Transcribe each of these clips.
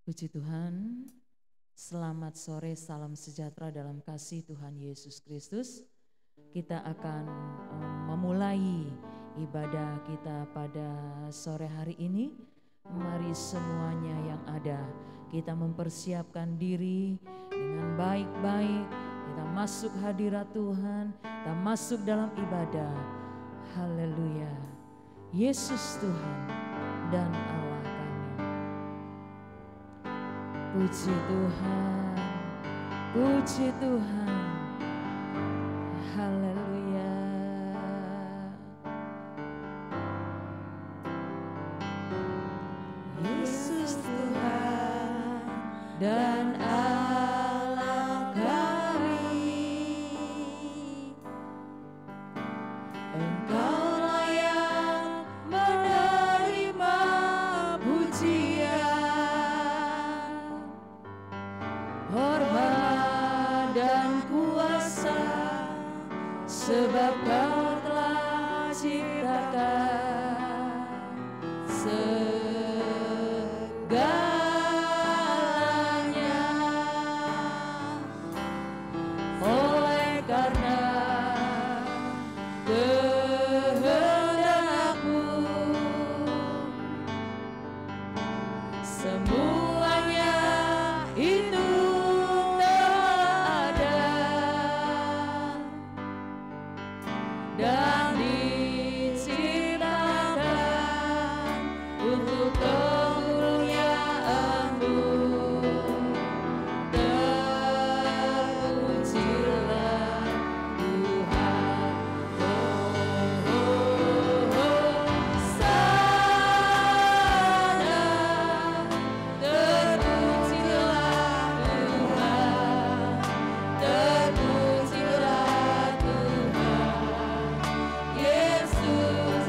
Puji Tuhan, selamat sore, salam sejahtera dalam kasih Tuhan Yesus Kristus. Kita akan memulai ibadah kita pada sore hari ini. Mari semuanya yang ada, kita mempersiapkan diri dengan baik-baik. Kita masuk hadirat Tuhan, kita masuk dalam ibadah. Haleluya, Yesus Tuhan dan Allah. Puji Tuhan, puji Tuhan, haleluya. Yesus Tuhan dan Allah kami, Engkau layak menerima pujian, hormat dan kuasa, sebab Kau telah ciptakan segalanya. Oleh karena kehendak-Mu, semuanya itu dan diciptakan untuk kemuliaan-Mu. Terpujilah Tuhan, Hosana. Terpujilah Tuhan, terpujilah Tuhan Yesus.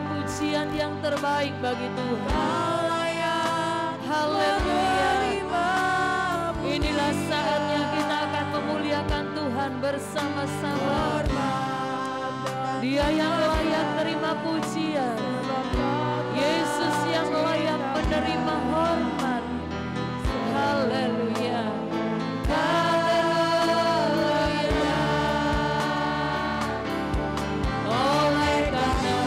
Pujian yang terbaik bagi Tuhan. Haleluya. Inilah saatnya kita akan memuliakan Tuhan bersama-sama. Dia yang layak terima pujian, Yesus yang layak menerima hormat. Haleluya. Oleh karena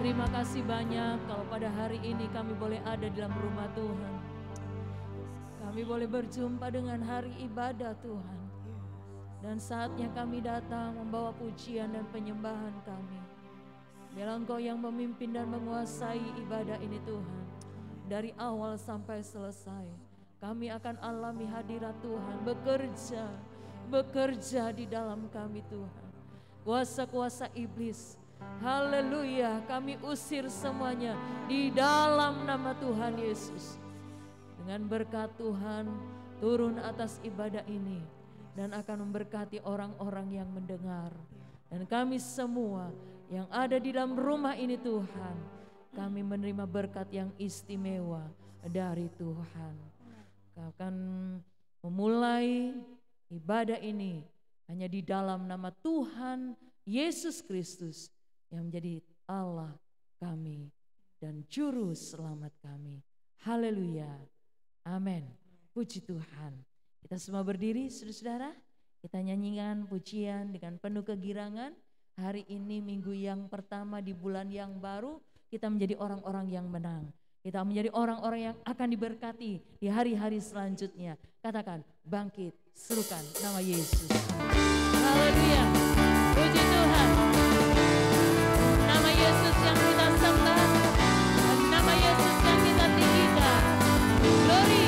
Terima kasih banyak kalau pada hari ini kami boleh ada dalam rumah Tuhan. Kami boleh berjumpa dengan hari ibadah Tuhan. Dan saatnya kami datang membawa pujian dan penyembahan kami. Biarlah Engkau yang memimpin dan menguasai ibadah ini Tuhan. Dari awal sampai selesai. Kami akan alami hadirat Tuhan. Bekerja di dalam kami Tuhan. Kuasa-kuasa iblis. Haleluya, kami usir semuanya di dalam nama Tuhan Yesus. Dengan berkat Tuhan turun atas ibadah ini dan akan memberkati orang-orang yang mendengar. Dan kami semua yang ada di dalam rumah ini Tuhan, kami menerima berkat yang istimewa dari Tuhan. Kau akan memulai ibadah ini hanya di dalam nama Tuhan Yesus Kristus yang menjadi Allah kami dan juru selamat kami. Haleluya. Amin. Puji Tuhan. Kita semua berdiri, saudara-saudara. Kita nyanyikan pujian dengan penuh kegirangan. Hari ini minggu yang pertama di bulan yang baru, kita menjadi orang-orang yang menang. Kita menjadi orang-orang yang akan diberkati di hari-hari selanjutnya. Katakan, bangkit, serukan nama Yesus. Haleluya. Puji Tuhan. Nama Yesus yang kita sembah, nama Yesus yang kita tinggikan. Glory.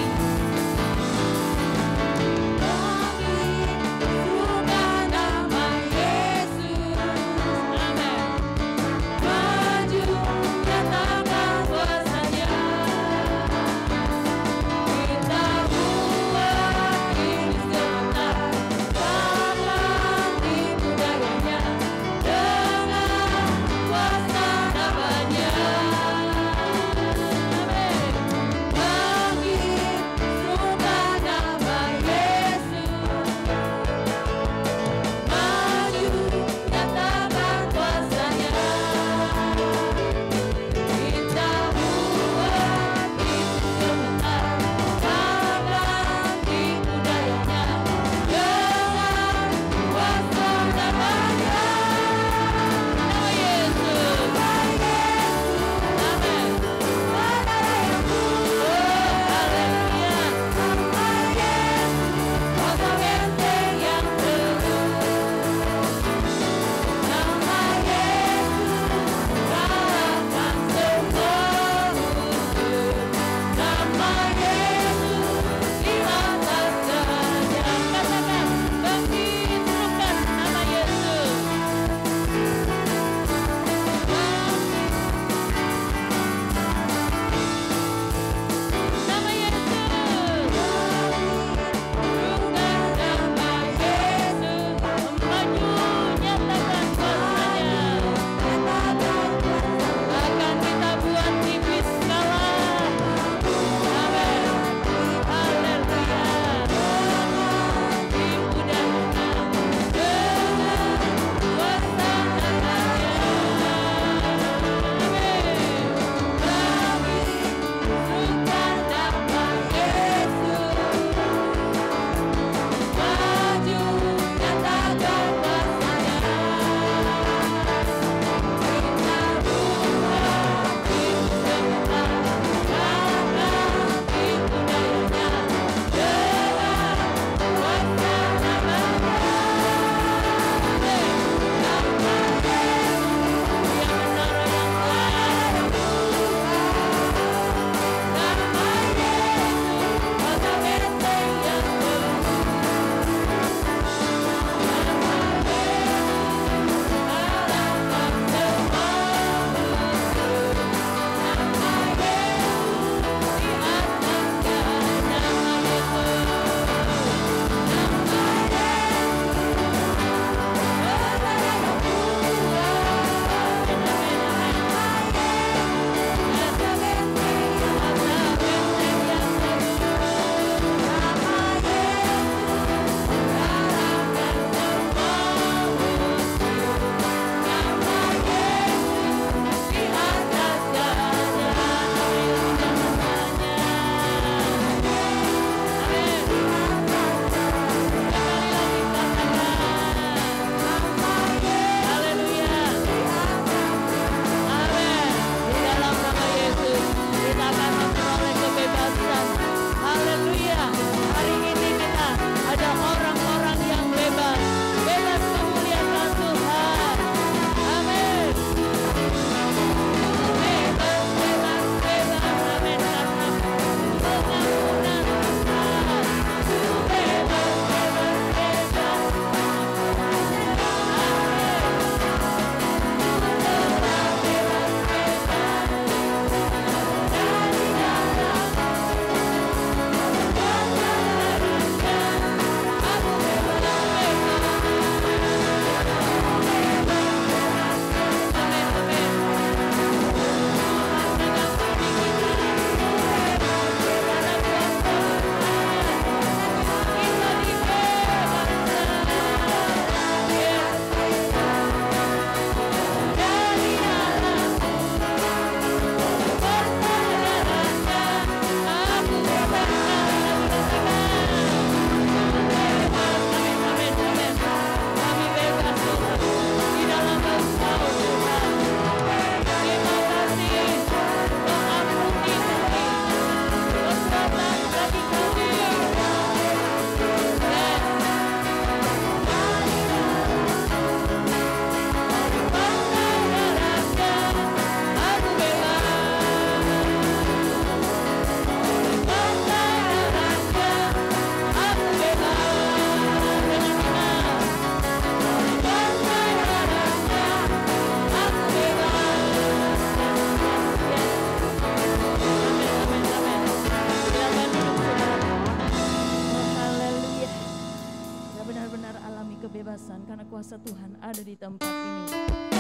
kuasa Tuhan ada di tempat ini.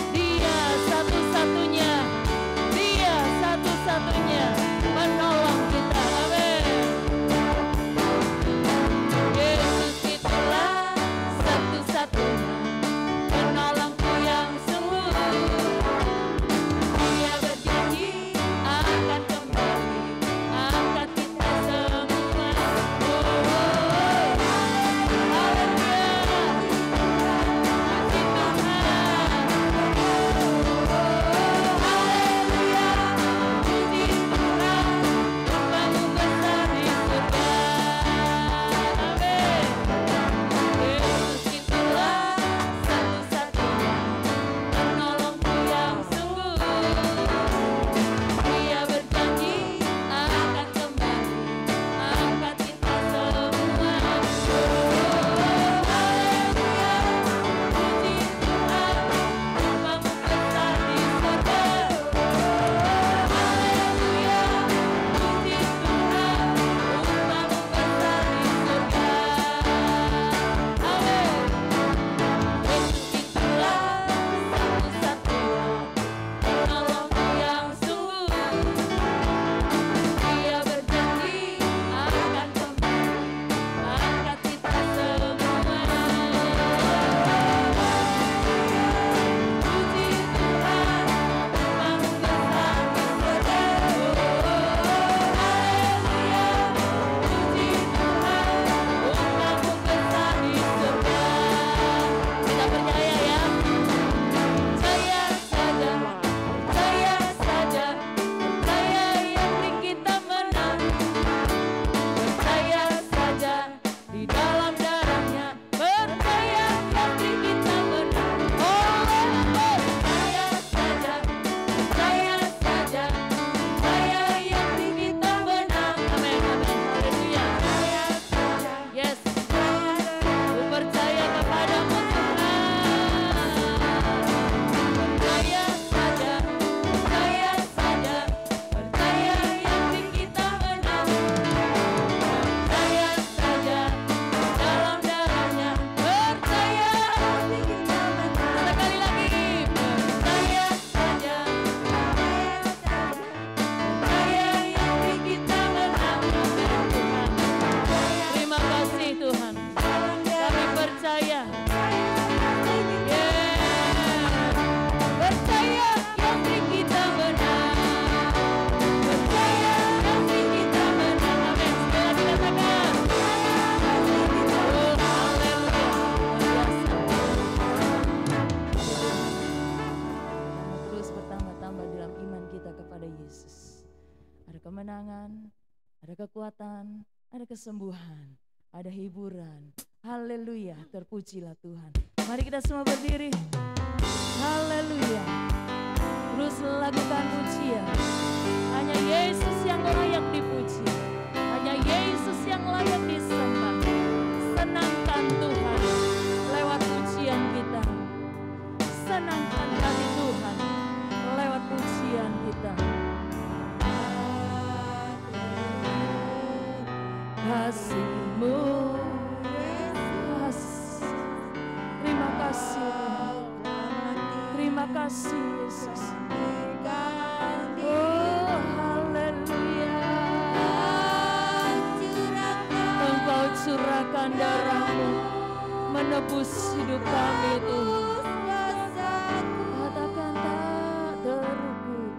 Dia satu-satunya, Dia satu-satunya menolong kita. Amin. Yesus itulah satu-satunya penolongku yang sungguh. Dia berjanji akan kembali angkat kita semua. Kemenangan, ada kekuatan, ada kesembuhan, ada hiburan. Haleluya, terpujilah Tuhan. Mari kita semua berdiri. Haleluya. Terus lakukan pujian. Hanya Yesus yang layak dipuji. Hanya Yesus yang layak disembah. Senangkan Tuhan lewat pujian kita. Senangkan kami Tuhan lewat pujian kita. Kasih-Mu Yesus, terima kasih Tuhan, terima kasih Yesus. Oh haleluya, Engkau curahkan darah-Mu menebus hidup kami Tuhan. Katakan tak terukur.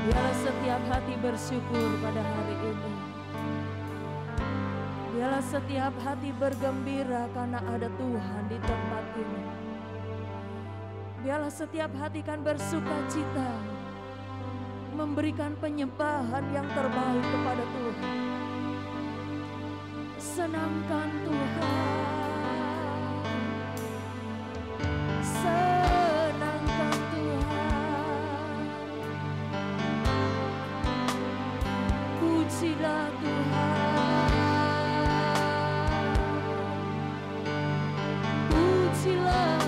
Biarlah setiap hati bersyukur pada hari ini. Biarlah setiap hati bergembira karena ada Tuhan di tempat ini. Biarlah setiap hati kan bersuka cita, memberikan penyembahan yang terbaik kepada Tuhan. Senangkan Tuhan. Senangkan Tuhan. Pujilah Tuhan. Pujilah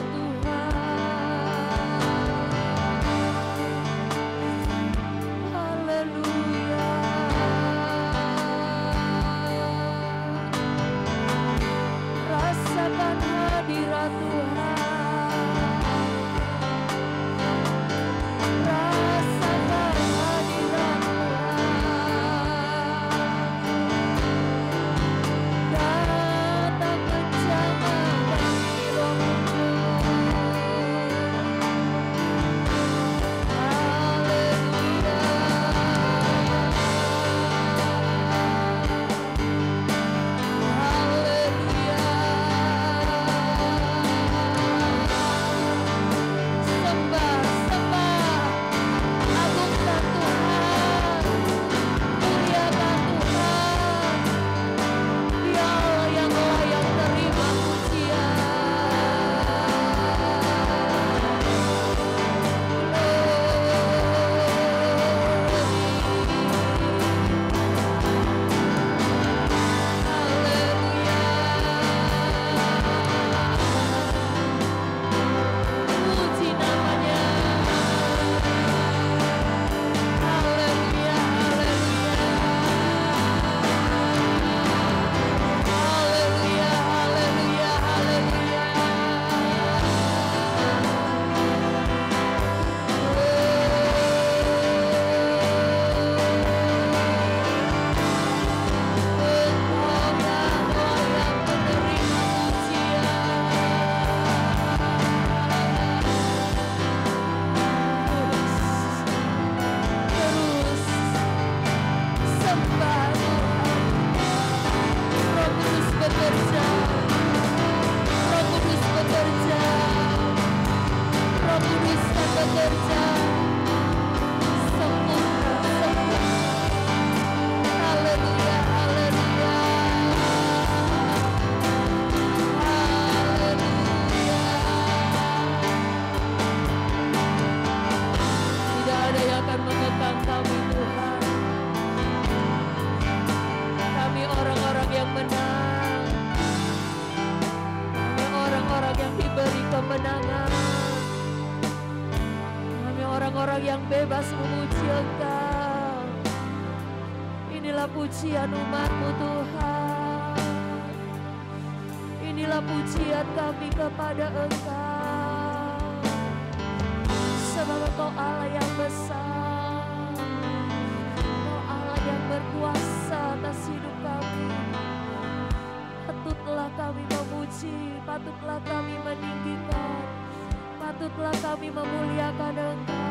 bebas memuji Engkau. Inilah pujian umat-Mu Tuhan. Inilah pujian kami kepada Engkau. Sebab Engkau Allah yang besar, Engkau Allah yang berkuasa atas hidup kami. Patutlah kami memuji, patutlah kami meninggikan, patutlah kami memuliakan Engkau.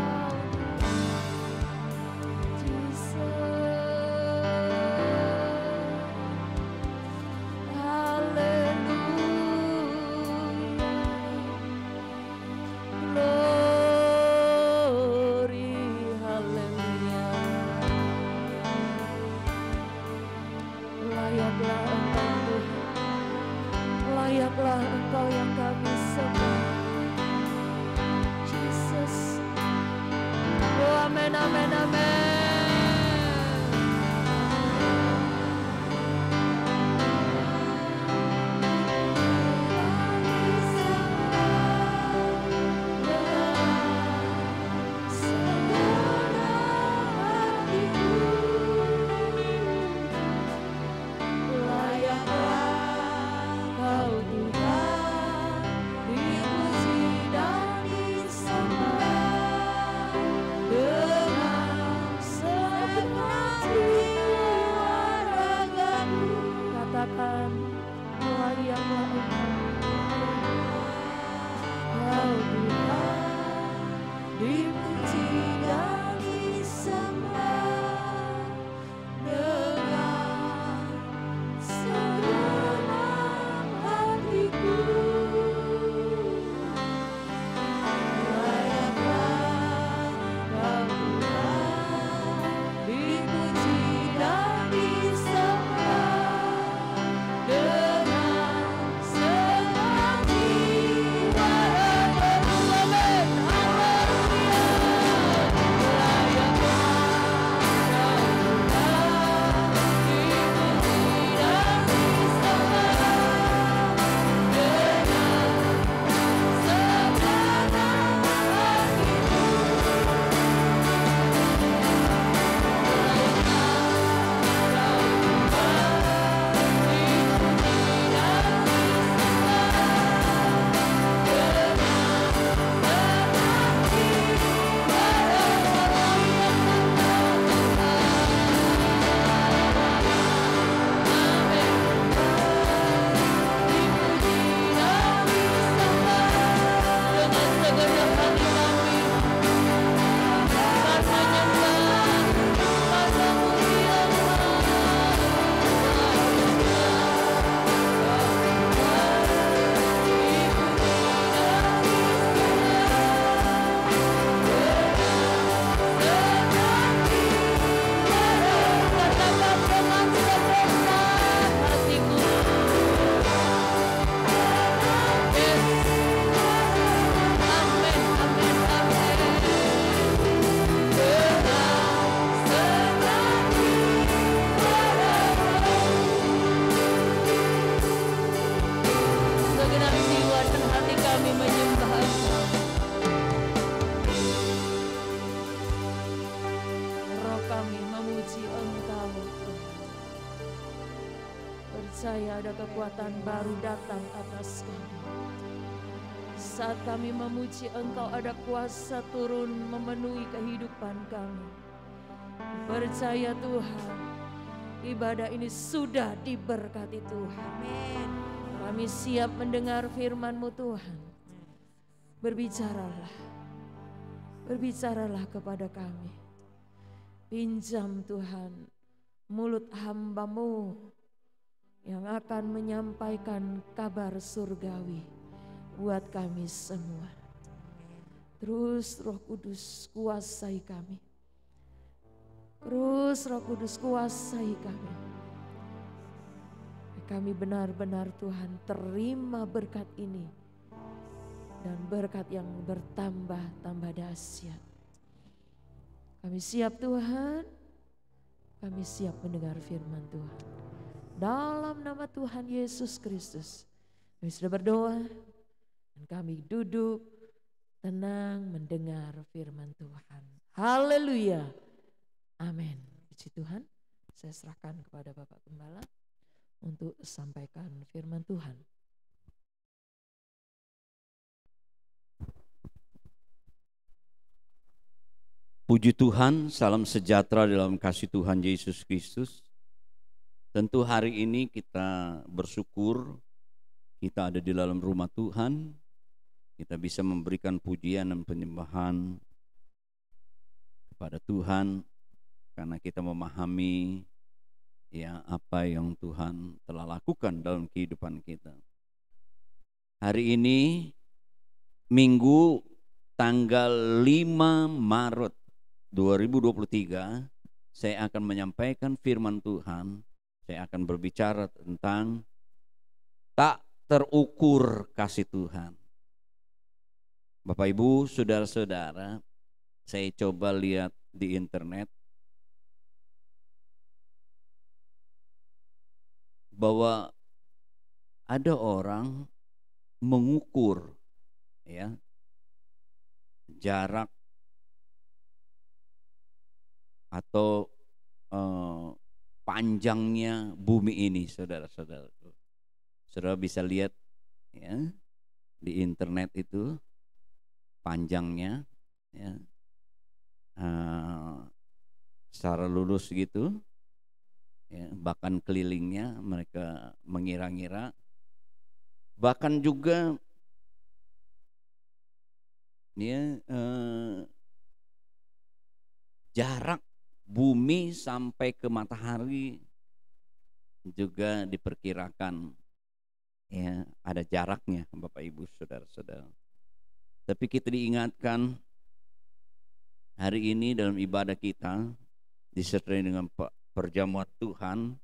Layaklah Engkau yang kami sembah, Jesus. memuji Engkau Tuhan. Percaya ada kekuatan baru datang atas kami. Saat kami memuji Engkau, ada kuasa turun memenuhi kehidupan kami. Percaya Tuhan, ibadah ini sudah diberkati Tuhan. Amin. Kami siap mendengar firman-Mu Tuhan. Berbicaralah, berbicaralah kepada kami. Pinjam Tuhan mulut hamba-Mu yang akan menyampaikan kabar surgawi buat kami semua. Terus Roh Kudus kuasai kami. Terus Roh Kudus kuasai kami. Kami benar-benar Tuhan terima berkat ini. Dan berkat yang bertambah-tambah dahsyat. Kami siap Tuhan. Kami siap mendengar firman Tuhan. Dalam nama Tuhan Yesus Kristus. Kami sudah berdoa. Dan kami duduk tenang mendengar firman Tuhan. Haleluya. Amin. Puji Tuhan. Saya serahkan kepada Bapak Gembala untuk sampaikan firman Tuhan. Puji Tuhan, salam sejahtera dalam kasih Tuhan Yesus Kristus. Tentu hari ini kita bersyukur kita ada di dalam rumah Tuhan. Kita bisa memberikan pujian dan penyembahan kepada Tuhan karena kita memahami ya apa yang Tuhan telah lakukan dalam kehidupan kita. Hari ini Minggu tanggal 5 Maret 2023 saya akan menyampaikan firman Tuhan. Saya akan berbicara tentang tak terukur kasih Tuhan. Bapak Ibu, saudara-saudara, saya coba lihat di internet bahwa ada orang mengukur ya jarak atau panjangnya bumi ini, saudara-saudara. Saudara bisa lihat ya di internet itu panjangnya ya secara lurus gitu. Ya, bahkan kelilingnya mereka mengira-ngira, bahkan juga ya, jarak bumi sampai ke matahari juga diperkirakan ya ada jaraknya, Bapak Ibu saudara-saudara. Tapi kita diingatkan hari ini dalam ibadah kita disertai dengan perjamuan Tuhan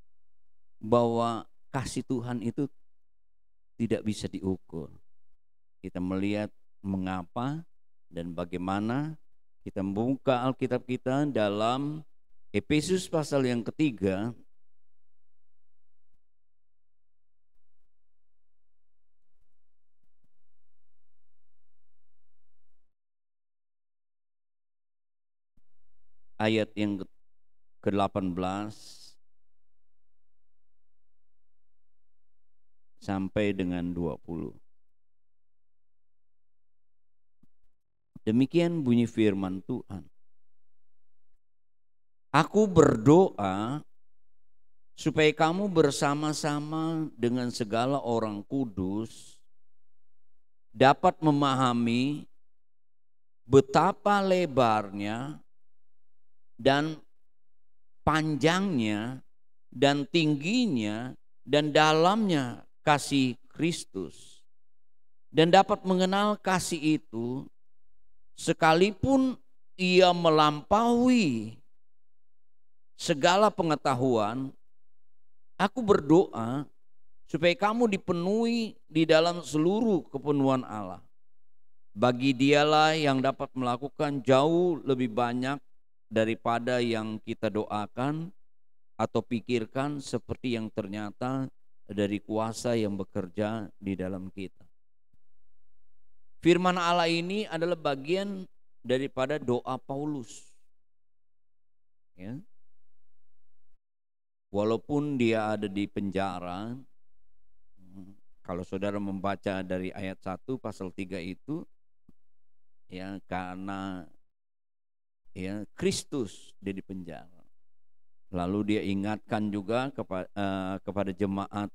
bahwa kasih Tuhan itu tidak bisa diukur. Kita melihat mengapa dan bagaimana kita membuka Alkitab kita dalam Efesus pasal yang ketiga ayat yang ke-18 sampai dengan 20. Demikian bunyi firman Tuhan. Aku berdoa supaya kamu bersama-sama dengan segala orang kudus dapat memahami betapa lebarnya dan panjangnya dan tingginya dan dalamnya kasih Kristus, dan dapat mengenal kasih itu sekalipun ia melampaui segala pengetahuan. Aku berdoa supaya kamu dipenuhi di dalam seluruh kepenuhan Allah. Bagi Dialah yang dapat melakukan jauh lebih banyak daripada yang kita doakan atau pikirkan, seperti yang ternyata dari kuasa yang bekerja di dalam kita. Firman Allah ini adalah bagian daripada doa Paulus. Ya. walaupun dia ada di penjara, kalau saudara membaca dari ayat 1 pasal 3 itu, ya karena ya Kristus dia di penjara. Lalu dia ingatkan juga kepada jemaat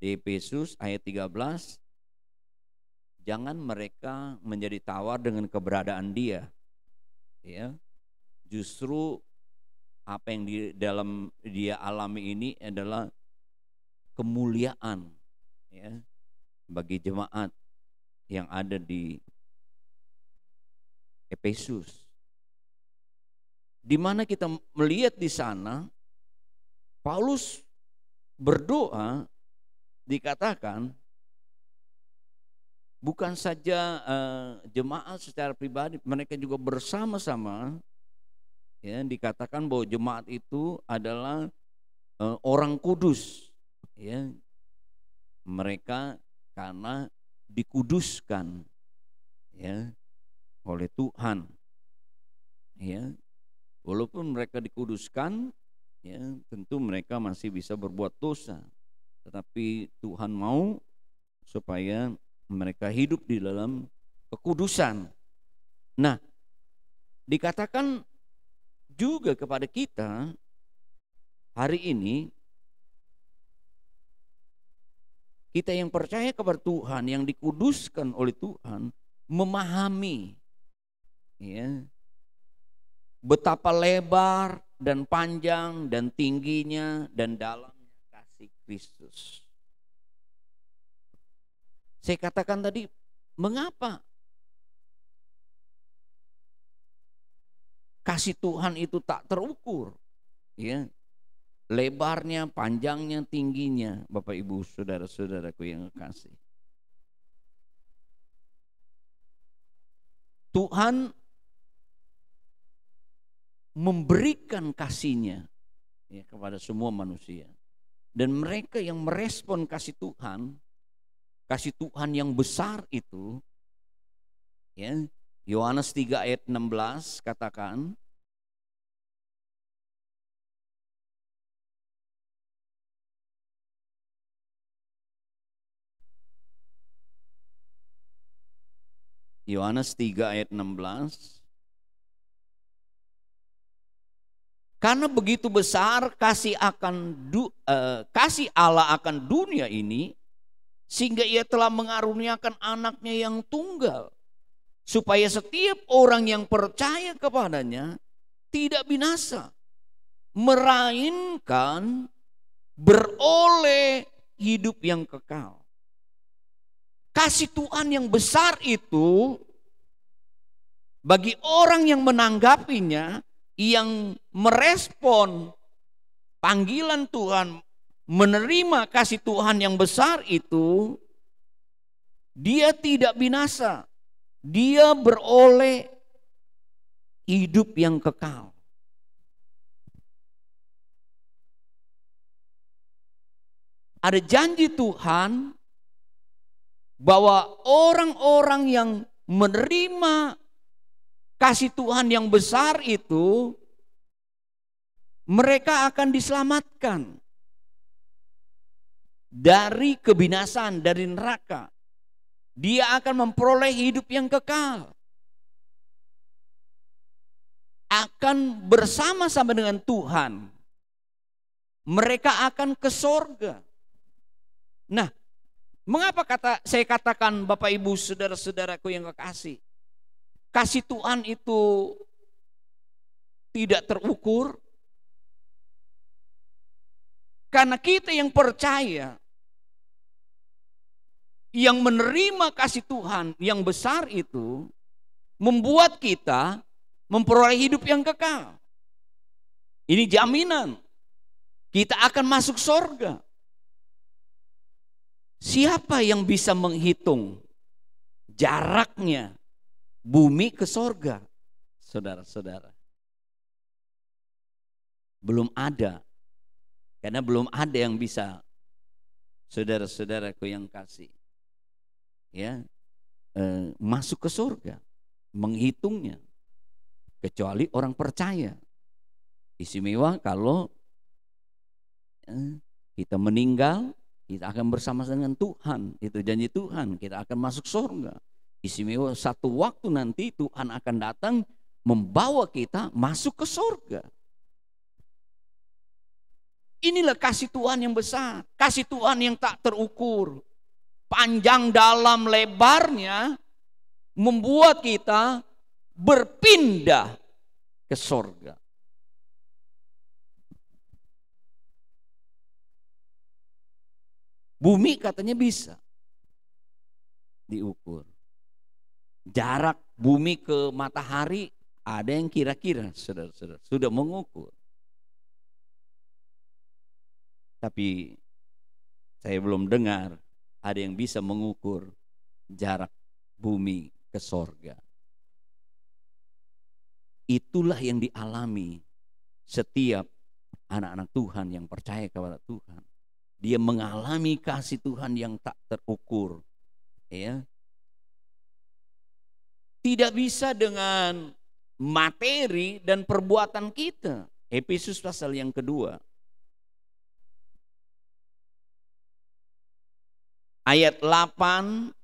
di Efesus ayat 13, jangan mereka menjadi tawar dengan keberadaan dia. Ya, justru apa yang di dalam dia alami ini adalah kemuliaan, ya, bagi jemaat yang ada di Efesus. Di mana kita melihat di sana Paulus berdoa, dikatakan bukan saja jemaat secara pribadi, mereka juga bersama-sama, ya, dikatakan bahwa jemaat itu adalah orang kudus, ya, mereka karena dikuduskan, ya, oleh Tuhan, ya. Walaupun mereka dikuduskan, ya, tentu mereka masih bisa berbuat dosa, tetapi Tuhan mau supaya mereka hidup di dalam kekudusan. Nah, dikatakan juga kepada kita hari ini, kita yang percaya kepada Tuhan, yang dikuduskan oleh Tuhan, memahami, ya, betapa lebar dan panjang dan tingginya dan dalamnya kasih Kristus. Saya katakan tadi, mengapa kasih Tuhan itu tak terukur, ya, lebarnya, panjangnya, tingginya, Bapak Ibu saudara-saudaraku yang kekasih. Tuhan memberikan kasih-Nya, ya, kepada semua manusia, dan mereka yang merespon kasih Tuhan yang besar itu, ya, Yohanes 3 ayat 16 katakan, Yohanes 3 ayat 16, karena begitu besar kasih Allah akan dunia ini, sehingga ia telah mengaruniakan anaknya yang tunggal, supaya setiap orang yang percaya kepadanya tidak binasa, melainkan beroleh hidup yang kekal. Kasih Tuhan yang besar itu bagi orang yang menanggapinya, yang merespon panggilan Tuhan, menerima kasih Tuhan yang besar itu, dia tidak binasa, dia beroleh hidup yang kekal. Ada janji Tuhan bahwa orang-orang yang menerima kasih Tuhan yang besar itu, mereka akan diselamatkan dari kebinasaan, dari neraka. Dia akan memperoleh hidup yang kekal, akan bersama-sama dengan Tuhan. Mereka akan ke sorga. Nah, mengapa saya katakan Bapak Ibu saudara-saudaraku yang kekasih, kasih Tuhan itu tidak terukur? Karena kita yang percaya, yang menerima kasih Tuhan yang besar itu, membuat kita memperoleh hidup yang kekal. Ini jaminan kita akan masuk sorga. Siapa yang bisa menghitung jaraknya bumi ke sorga, saudara-saudara? Belum ada. Karena belum ada yang bisa, saudara-saudaraku yang kasih, ya, masuk ke sorga, menghitungnya, kecuali orang percaya. Istimewa kalau Kita meninggal, kita akan bersama dengan Tuhan. Itu janji Tuhan, kita akan masuk surga. Istimewa satu waktu nanti Tuhan akan datang membawa kita masuk ke surga. Inilah kasih Tuhan yang besar, kasih Tuhan yang tak terukur. Panjang, dalam, lebarnya membuat kita berpindah ke surga. Bumi katanya bisa diukur. Jarak bumi ke matahari ada yang kira-kira saudara-saudara sudah mengukur. Tapi saya belum dengar ada yang bisa mengukur jarak bumi ke sorga. Itulah yang dialami setiap anak-anak Tuhan yang percaya kepada Tuhan. Dia mengalami kasih Tuhan yang tak terukur. Ya. Tidak bisa dengan materi dan perbuatan kita. Efesus pasal yang kedua. Ayat 8.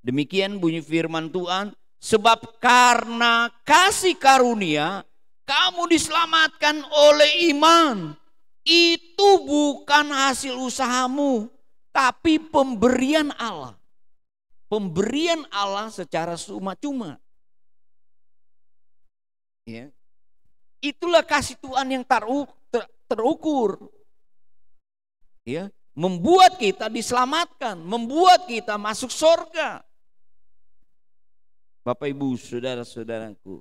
Demikian bunyi firman Tuhan. Sebab karena kasih karunia kamu diselamatkan oleh iman. Itu bukan hasil usahamu, tapi pemberian Allah. Pemberian Allah secara cuma-cuma. Ya. Itulah kasih Tuhan yang terukur. Ya, membuat kita diselamatkan, membuat kita masuk surga. Bapak Ibu, saudara-saudaraku.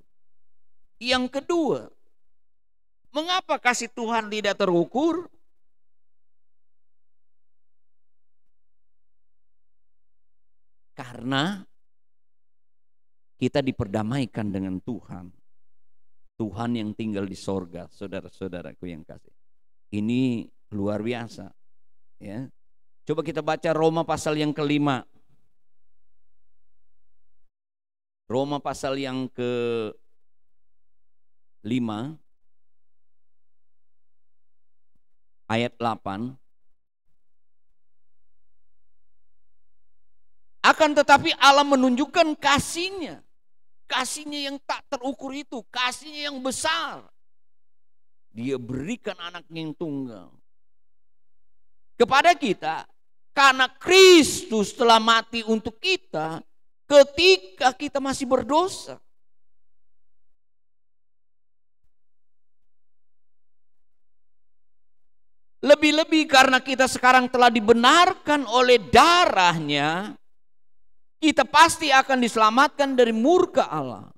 Yang kedua, mengapa kasih Tuhan tidak terukur? Karena kita diperdamaikan dengan Tuhan. Tuhan yang tinggal di sorga, saudara-saudaraku yang kasih. Ini luar biasa. Ya. Coba kita baca Roma pasal yang kelima. Roma pasal yang ke-5 ayat 8. Akan tetapi Allah menunjukkan kasih-Nya. Kasih-Nya yang tak terukur itu, kasih-Nya yang besar. Dia berikan anaknya yang tunggal kepada kita, karena Kristus telah mati untuk kita ketika kita masih berdosa. Lebih-lebih karena kita sekarang telah dibenarkan oleh darah-Nya, kita pasti akan diselamatkan dari murka Allah.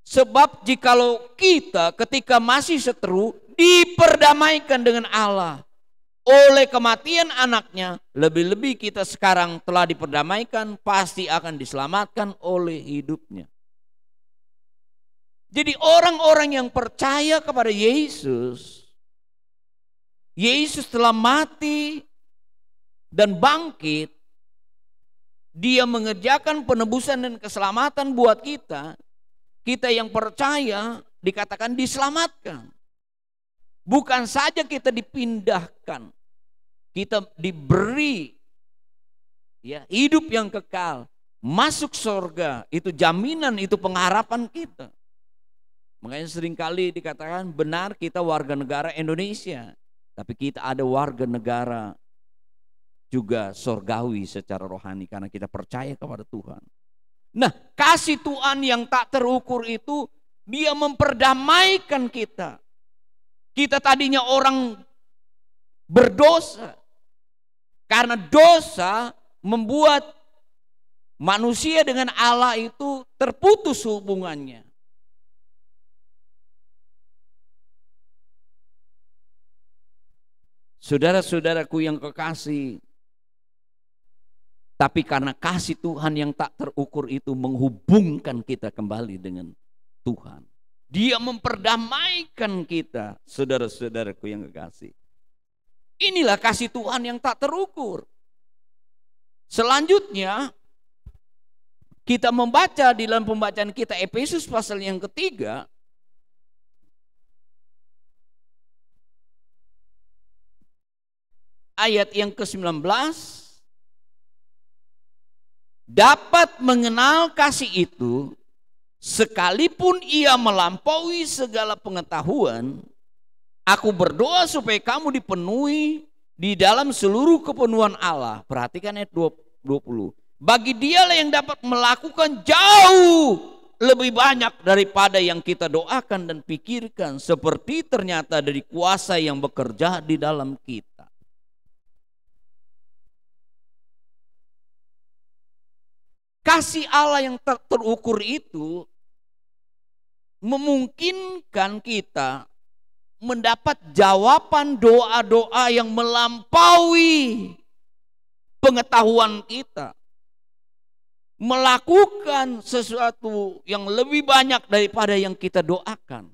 Sebab jikalau kita ketika masih seteru diperdamaikan dengan Allah oleh kematian anaknya, lebih-lebih kita sekarang telah diperdamaikan, pasti akan diselamatkan oleh hidupnya. Jadi orang-orang yang percaya kepada Yesus, Yesus telah mati dan bangkit, Dia mengerjakan penebusan dan keselamatan buat kita. Kita yang percaya dikatakan diselamatkan. Bukan saja kita dipindahkan, kita diberi ya hidup yang kekal, masuk surga. Itu jaminan, itu pengharapan kita. Makanya seringkali dikatakan benar kita warga negara Indonesia, tapi kita ada warga negara juga surgawi secara rohani karena kita percaya kepada Tuhan. Nah, kasih Tuhan yang tak terukur itu Dia memperdamaikan kita. Kita tadinya orang berdosa. Karena dosa membuat manusia dengan Allah itu terputus hubungannya. Saudara-saudaraku yang kekasih, tapi karena kasih Tuhan yang tak terukur itu menghubungkan kita kembali dengan Tuhan. Dia memperdamaikan kita, saudara-saudaraku yang kekasih. Inilah kasih Tuhan yang tak terukur. Selanjutnya, kita membaca di dalam pembacaan kita Efesus pasal yang ketiga. ayat yang ke-19, dapat mengenal kasih itu sekalipun ia melampaui segala pengetahuan. Aku berdoa supaya kamu dipenuhi di dalam seluruh kepenuhan Allah. Perhatikan ayat 20. Bagi dialah yang dapat melakukan jauh lebih banyak daripada yang kita doakan dan pikirkan, seperti ternyata dari kuasa yang bekerja di dalam kita. Kasih Allah yang terukur itu memungkinkan kita mendapat jawaban doa-doa yang melampaui pengetahuan kita. Melakukan sesuatu yang lebih banyak daripada yang kita doakan.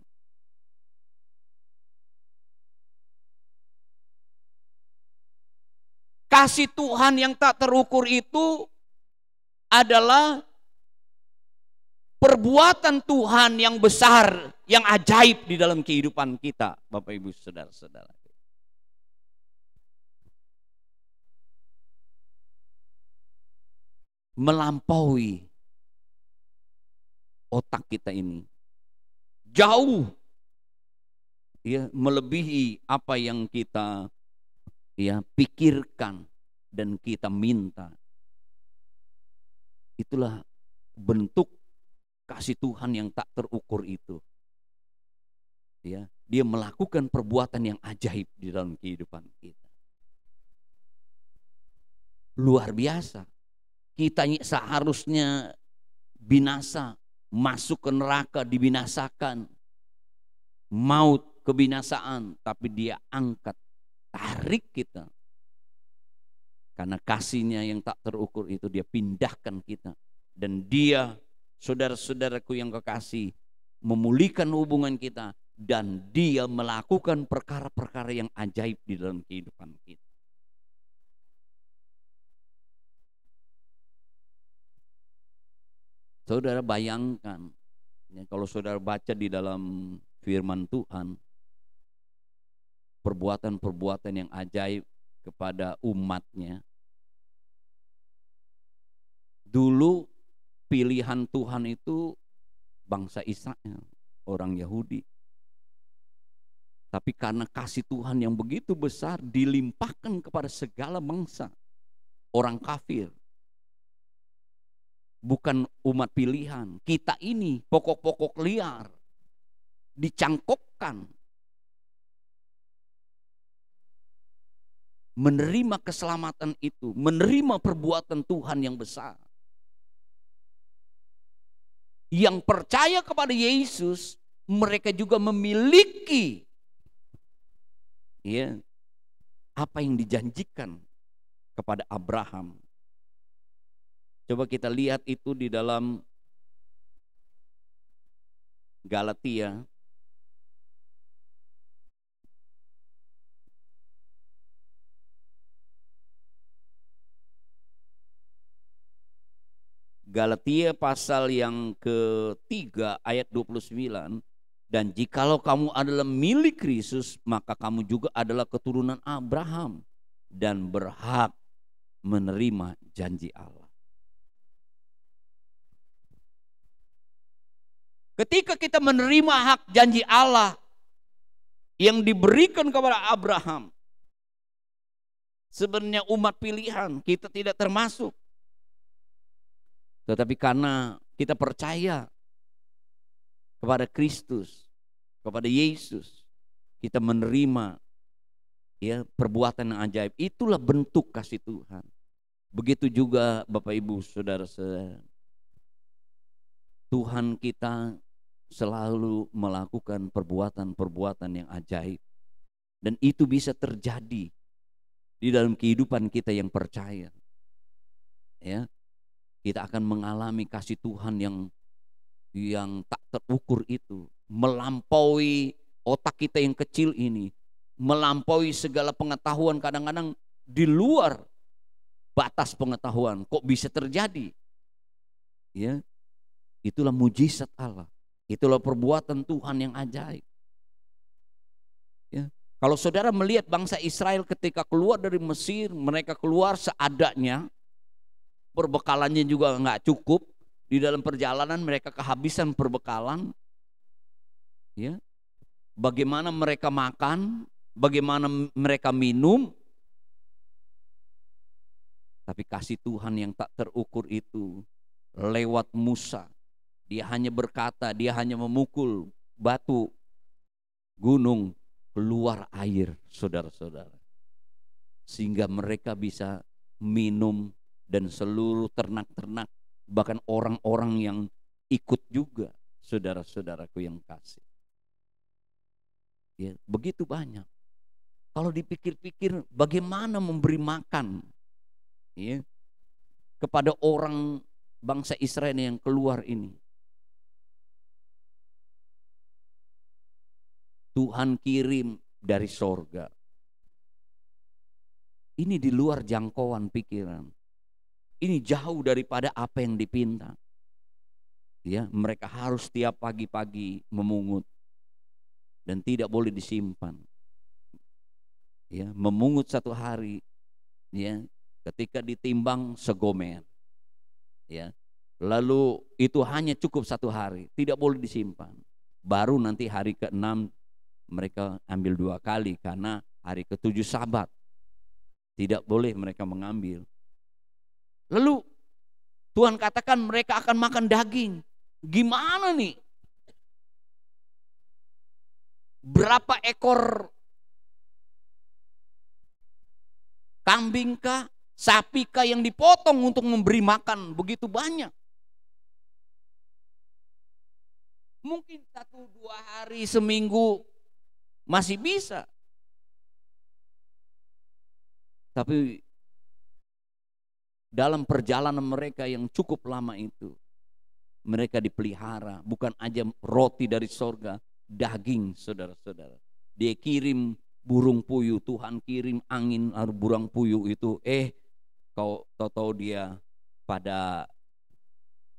Kasih Tuhan yang tak terukur itu adalah perbuatan Tuhan yang besar, yang ajaib di dalam kehidupan kita, Bapak Ibu Saudara-saudara. Melampaui otak kita ini. Jauh. Ya, melebihi apa yang kita pikirkan dan kita minta. Itulah bentuk kasih Tuhan yang tak terukur itu. Ya, dia melakukan perbuatan yang ajaib di dalam kehidupan kita. Luar biasa. Kita seharusnya binasa, masuk ke neraka, dibinasakan, maut, kebinasaan, tapi dia angkat, tarik kita. Karena kasihnya yang tak terukur itu, dia pindahkan kita. Dan dia, saudara-saudaraku yang kekasih, memulihkan hubungan kita. Dan dia melakukan perkara-perkara yang ajaib di dalam kehidupan kita. Saudara bayangkan, ya, kalau saudara baca di dalam firman Tuhan, perbuatan-perbuatan yang ajaib kepada umatnya. Dulu pilihan Tuhan itu bangsa Israel, orang Yahudi. Tapi karena kasih Tuhan yang begitu besar dilimpahkan kepada segala bangsa, orang kafir. Bukan umat pilihan. Kita ini pokok-pokok liar, dicangkokkan, menerima keselamatan itu, menerima perbuatan Tuhan yang besar. Yang percaya kepada Yesus, mereka juga memiliki apa yang dijanjikan kepada Abraham. Coba kita lihat itu di dalam Galatia. Galatia pasal yang ke-3 ayat 29. Dan jikalau kamu adalah milik Kristus, maka kamu juga adalah keturunan Abraham dan berhak menerima janji Allah. Ketika kita menerima hak janji Allah yang diberikan kepada Abraham, sebenarnya umat pilihan, kita tidak termasuk. Tetapi karena kita percaya kepada Kristus, kepada Yesus, kita menerima perbuatan yang ajaib. Itulah bentuk kasih Tuhan. Begitu juga Bapak Ibu Saudara-saudara, Tuhan kita selalu melakukan perbuatan-perbuatan yang ajaib. Dan itu bisa terjadi di dalam kehidupan kita yang percaya. Ya, kita akan mengalami kasih Tuhan yang tak terukur itu, melampaui otak kita yang kecil ini, melampaui segala pengetahuan, kadang-kadang di luar batas pengetahuan. Kok bisa terjadi? Ya, itulah mujizat Allah. Itulah perbuatan Tuhan yang ajaib. Ya, Kalau saudara melihat bangsa Israel ketika keluar dari Mesir, mereka keluar seadanya, perbekalannya juga nggak cukup. Di dalam perjalanan mereka kehabisan perbekalan. Ya, bagaimana mereka makan, bagaimana mereka minum. Tapi kasih Tuhan yang tak terukur itu lewat Musa. Dia hanya berkata, dia hanya memukul batu gunung, keluar air, saudara-saudara. Sehingga mereka bisa minum, dan seluruh ternak-ternak, bahkan orang-orang yang ikut juga, saudara-saudaraku yang kasih. Ya, begitu banyak. Kalau dipikir-pikir bagaimana memberi makan, ya, kepada orang bangsa Israel yang keluar ini. Tuhan kirim dari sorga. Ini di luar jangkauan pikiran. Ini jauh daripada apa yang dipinta. Ya, mereka harus tiap pagi-pagi memungut dan tidak boleh disimpan. Ya, memungut satu hari, ya, ketika ditimbang segomer. Ya, lalu itu hanya cukup satu hari, tidak boleh disimpan. Baru nanti hari ke-6 mereka ambil 2 kali, karena hari ke-7 Sabat tidak boleh mereka mengambil. Lalu Tuhan katakan mereka akan makan daging. Gimana nih? Berapa ekor kambing kah, sapi kah yang dipotong untuk memberi makan begitu banyak? Mungkin 1-2 hari seminggu masih bisa. Tapi dalam perjalanan mereka yang cukup lama itu, mereka dipelihara, bukan aja roti dari sorga, daging, saudara-saudara. Dia kirim burung puyuh, Tuhan kirim angin burung puyuh itu, kau tahu dia pada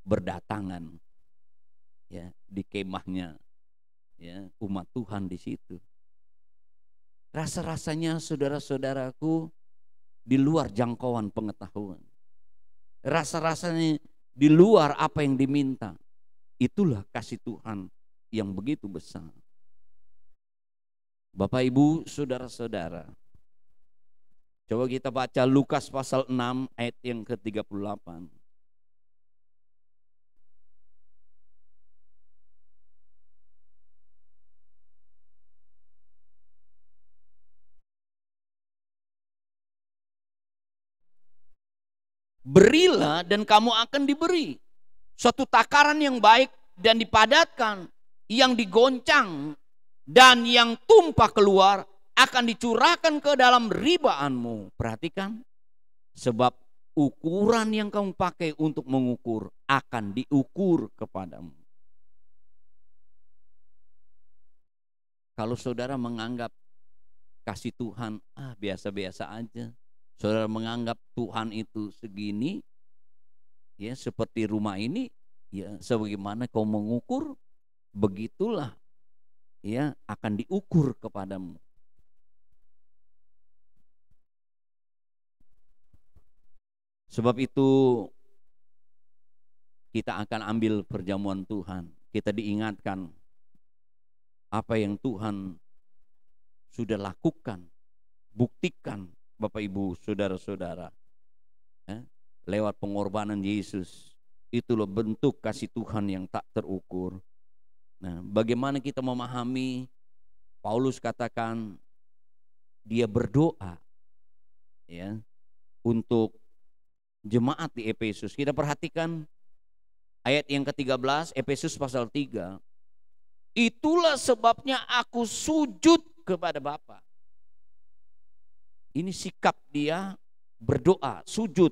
berdatangan, ya, di kemahnya, ya, umat Tuhan di situ. Rasa-rasanya saudara-saudaraku di luar jangkauan pengetahuan. Rasa-rasanya di luar apa yang diminta. Itulah kasih Tuhan yang begitu besar. Bapak Ibu, saudara-saudara, coba kita baca Lukas pasal 6 ayat yang ke-38. Berilah dan kamu akan diberi. Suatu takaran yang baik dan dipadatkan, yang digoncang dan yang tumpah keluar akan dicurahkan ke dalam ribaanmu. Perhatikan, sebab ukuran yang kamu pakai untuk mengukur akan diukur kepadamu. Kalau saudara menganggap kasih Tuhan biasa-biasa aja, saudara menganggap Tuhan itu segini, ya, seperti rumah ini, ya, sebagaimana kau mengukur, begitulah, ya, akan diukur kepadamu. Sebab itu kita akan ambil perjamuan Tuhan. Kita diingatkan apa yang Tuhan sudah lakukan, buktikan, Bapak Ibu, saudara-saudara, lewat pengorbanan Yesus. Itulah bentuk kasih Tuhan yang tak terukur. Nah, bagaimana kita memahami? Paulus katakan dia berdoa, ya, untuk jemaat di Efesus. Kita perhatikan ayat yang ke-13, Efesus pasal 3. Itulah sebabnya aku sujud kepada Bapa. Ini sikap dia berdoa, sujud.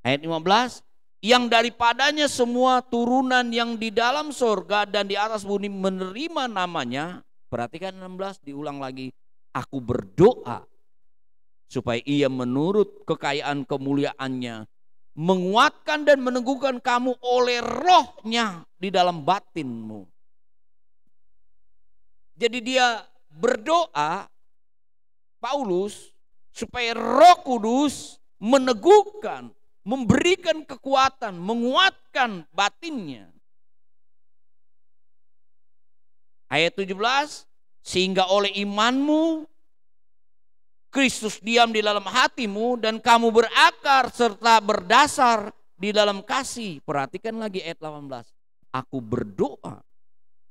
Ayat 15, yang daripadanya semua turunan yang di dalam sorga dan di atas bumi menerima namanya. Perhatikan 16, diulang lagi. Aku berdoa supaya ia menurut kekayaan kemuliaannya menguatkan dan meneguhkan kamu oleh rohnya di dalam batinmu. Jadi dia berdoa, Paulus, supaya Roh Kudus meneguhkan, memberikan kekuatan, menguatkan batinnya. Ayat 17, sehingga oleh imanmu Kristus diam di dalam hatimu dan kamu berakar serta berdasar di dalam kasih. Perhatikan lagi ayat 18. Aku berdoa.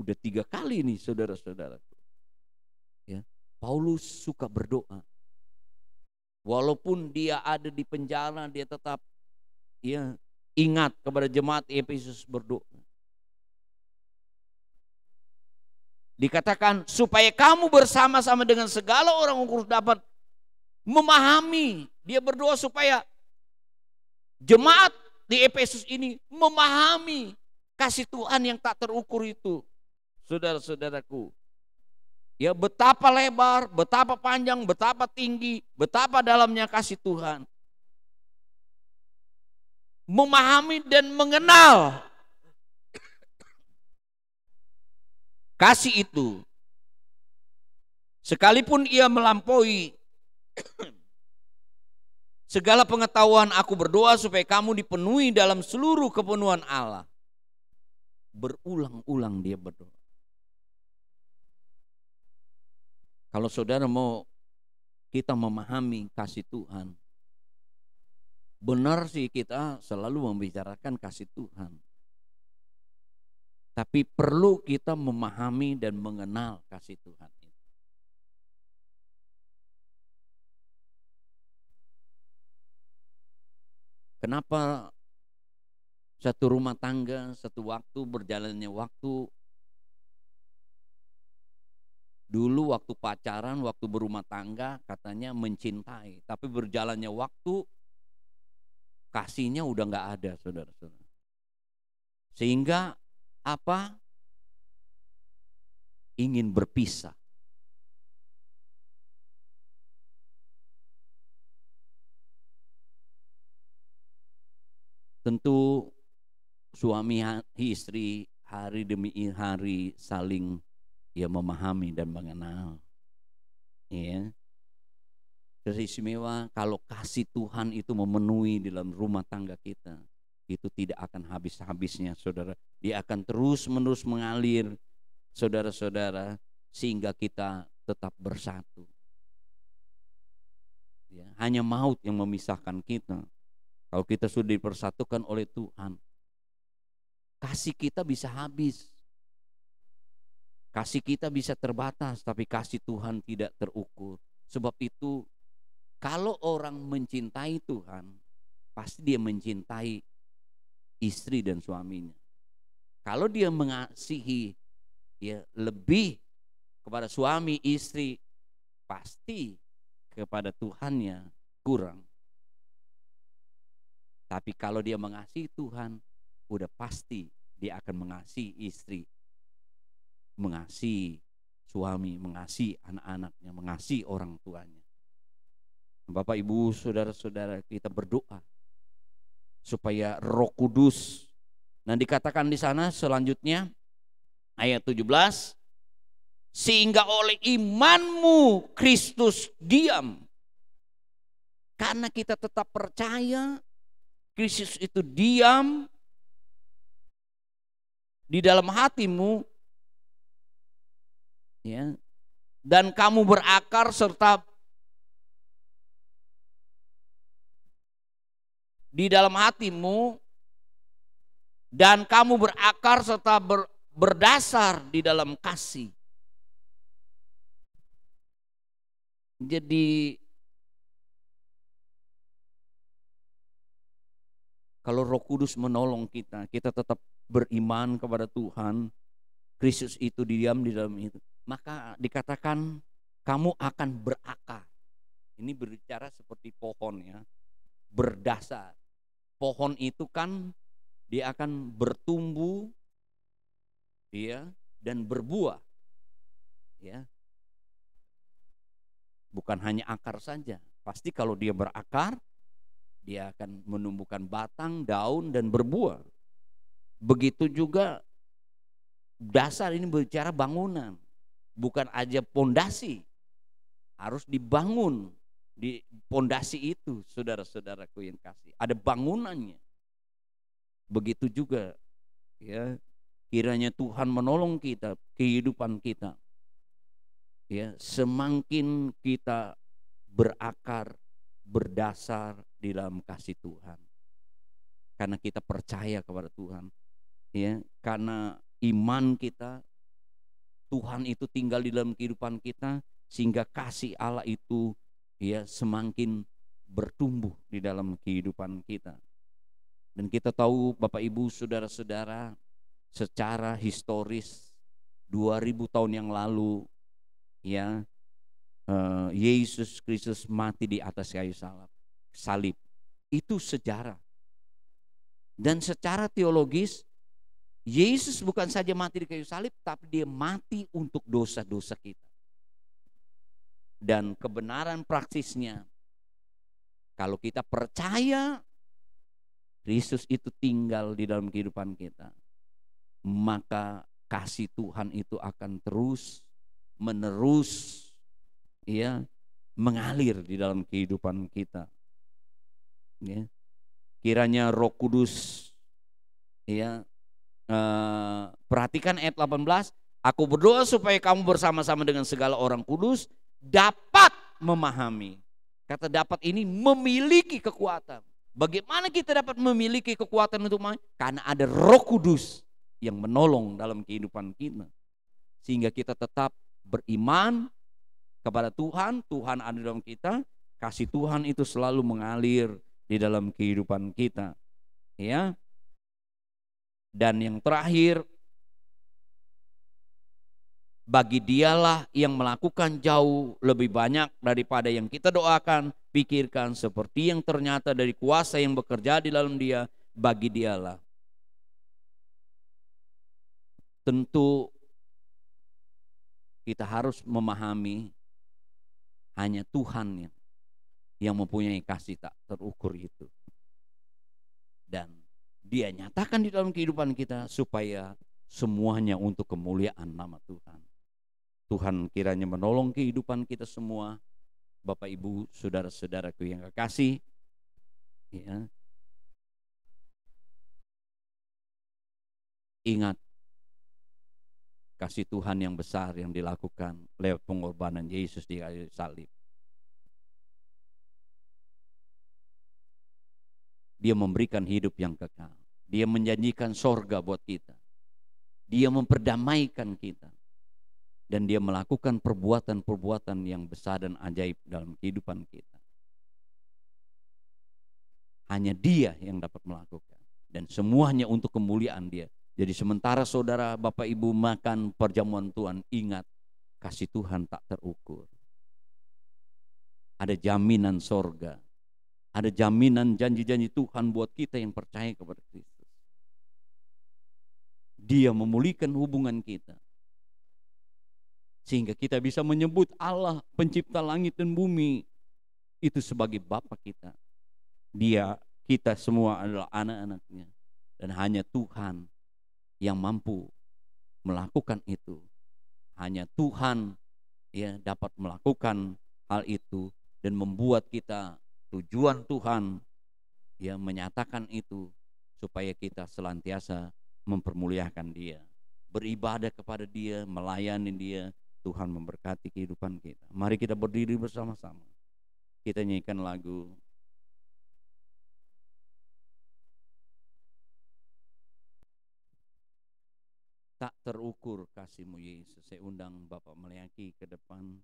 Udah 3 kali nih saudara-saudara. Ya, Paulus suka berdoa. Walaupun dia ada di penjara, dia tetap ingat kepada jemaat Efesus berdoa. Dikatakan supaya kamu bersama-sama dengan segala orang kudus dapat memahami. Dia berdoa supaya jemaat di Efesus ini memahami kasih Tuhan yang tak terukur itu. Saudara-saudaraku, ya betapa lebar, betapa panjang, betapa tinggi, betapa dalamnya kasih Tuhan. Memahami dan mengenal kasih itu. Sekalipun ia melampaui segala pengetahuan, aku berdoa supaya kamu dipenuhi dalam seluruh kepenuhan Allah. Berulang-ulang dia berdoa. Kalau saudara mau kita memahami kasih Tuhan, benar sih kita selalu membicarakan kasih Tuhan. Tapi perlu kita memahami dan mengenal kasih Tuhan itu. Kenapa satu rumah tangga, satu waktu berjalannya waktu, dulu waktu pacaran, waktu berumah tangga katanya mencintai, tapi berjalannya waktu kasihnya udah nggak ada, saudara-saudara. Sehingga apa? Ingin berpisah. Tentu suami istri hari demi hari saling memahami dan mengenal. Ya. Teristimewa kalau kasih Tuhan itu memenuhi dalam rumah tangga kita, itu tidak akan habis-habisnya, saudara. Dia akan terus-menerus mengalir, saudara-saudara, sehingga kita tetap bersatu. Ya, hanya maut yang memisahkan kita. Kalau kita sudah dipersatukan oleh Tuhan, kasih kita bisa habis. Kasih kita bisa terbatas, tapi kasih Tuhan tidak terukur. Sebab itu, kalau orang mencintai Tuhan, pasti dia mencintai istri dan suaminya. Kalau dia mengasihi lebih kepada suami istri, pasti kepada Tuhannya kurang. Tapi kalau dia mengasihi Tuhan, udah pasti dia akan mengasihi istri, mengasihi suami, mengasihi anak-anaknya, mengasihi orang tuanya. Bapak, Ibu, saudara-saudara, kita berdoa supaya Roh Kudus. Nah, dikatakan di sana selanjutnya ayat 17, sehingga oleh imanmu Kristus diam. Karena kita tetap percaya Kristus itu diam di dalam hatimu, ya, dan kamu berakar serta di dalam hatimu, dan kamu berakar serta berdasar di dalam kasih. Jadi kalau Roh Kudus menolong kita, kita tetap beriman kepada Tuhan, Kristus itu diam di dalam itu, maka dikatakan kamu akan berakar. Ini berbicara seperti pohon, ya, berdasar. Pohon itu kan dia akan bertumbuh, ya, dan berbuah, ya. Bukan hanya akar saja, pasti kalau dia berakar, dia akan menumbuhkan batang, daun, dan berbuah. Begitu juga dasar, ini berbicara bangunan. bukan aja pondasi, harus dibangun di pondasi itu, saudara-saudaraku yang kasih. Ada bangunannya. Begitu juga ya, kiranya Tuhan menolong kita, kehidupan kita. Ya, semakin kita berakar, berdasar di dalam kasih Tuhan. Karena kita percaya kepada Tuhan. Ya, karena iman kita, Tuhan itu tinggal di dalam kehidupan kita, sehingga kasih Allah itu ya semakin bertumbuh di dalam kehidupan kita. Dan kita tahu Bapak Ibu saudara-saudara, secara historis 2000 tahun yang lalu ya, Yesus Kristus mati di atas kayu salib. Itu sejarah. Dan secara teologis, Yesus bukan saja mati di kayu salib, tapi dia mati untuk dosa-dosa kita. Dan kebenaran praksisnya, kalau kita percaya Kristus itu tinggal di dalam kehidupan kita, maka kasih Tuhan itu akan terus menerus ya mengalir di dalam kehidupan kita. Ya. Kiranya Roh Kudus ya, perhatikan ayat 18, aku berdoa supaya kamu bersama-sama dengan segala orang kudus dapat memahami. Kata dapat ini memiliki kekuatan. Bagaimana kita dapat memiliki kekuatan untuk memahami? Karena ada Roh Kudus yang menolong dalam kehidupan kita. Sehingga kita tetap beriman kepada Tuhan, Tuhan ada dalam kita, kasih Tuhan itu selalu mengalir di dalam kehidupan kita. Ya. Dan yang terakhir, bagi dialah yang melakukan jauh lebih banyak daripada yang kita doakan, pikirkan, seperti yang ternyata dari kuasa yang bekerja di dalam dia, bagi dialah. Tentu kita harus memahami hanya Tuhan yang mempunyai kasih tak terukur itu. Dan dia nyatakan di dalam kehidupan kita supaya semuanya untuk kemuliaan nama Tuhan. Tuhan kiranya menolong kehidupan kita semua, Bapak Ibu, saudara-saudaraku yang kekasih. Ya. Ingat kasih Tuhan yang besar yang dilakukan lewat pengorbanan Yesus di kayu salib. Dia memberikan hidup yang kekal. Dia menjanjikan sorga buat kita. Dia memperdamaikan kita. Dan dia melakukan perbuatan-perbuatan yang besar dan ajaib dalam kehidupan kita. Hanya dia yang dapat melakukan. Dan semuanya untuk kemuliaan dia. Jadi sementara saudara Bapak Ibu makan perjamuan Tuhan, ingat kasih Tuhan tak terukur. Ada jaminan sorga. Ada jaminan janji-janji Tuhan buat kita yang percaya kepada Kristus. Dia memulihkan hubungan kita. Sehingga kita bisa menyebut Allah pencipta langit dan bumi itu sebagai Bapa kita. Dia, kita semua adalah anak-anaknya. Dan hanya Tuhan yang mampu melakukan itu. Hanya Tuhan ya dapat melakukan hal itu dan membuat kita, tujuan Tuhan ya menyatakan itu supaya kita senantiasa mempermuliakan dia, beribadah kepada dia, melayani dia. Tuhan memberkati kehidupan kita. Mari kita berdiri bersama-sama. Kita nyanyikan lagu Tak Terukur Kasih-Mu Yesus. Saya undang Bapak Meliaki ke depan.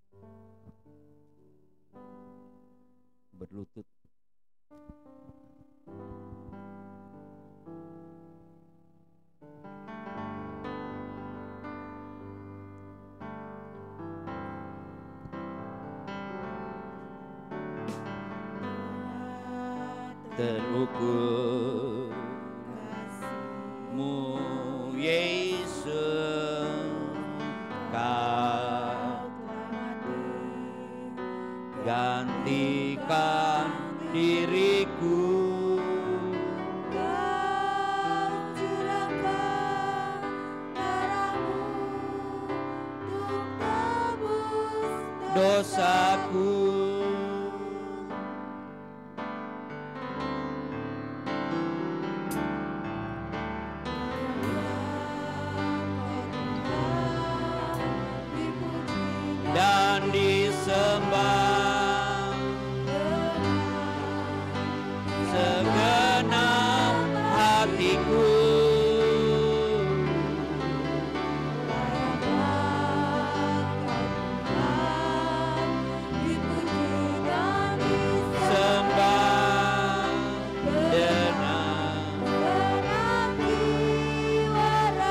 Berlutut. Terukur kasih-Mu Yesus, Kau gantikan diriku. Kau curahkan darah-Mu untuk dosaku. Dan disembah segenap hatiku.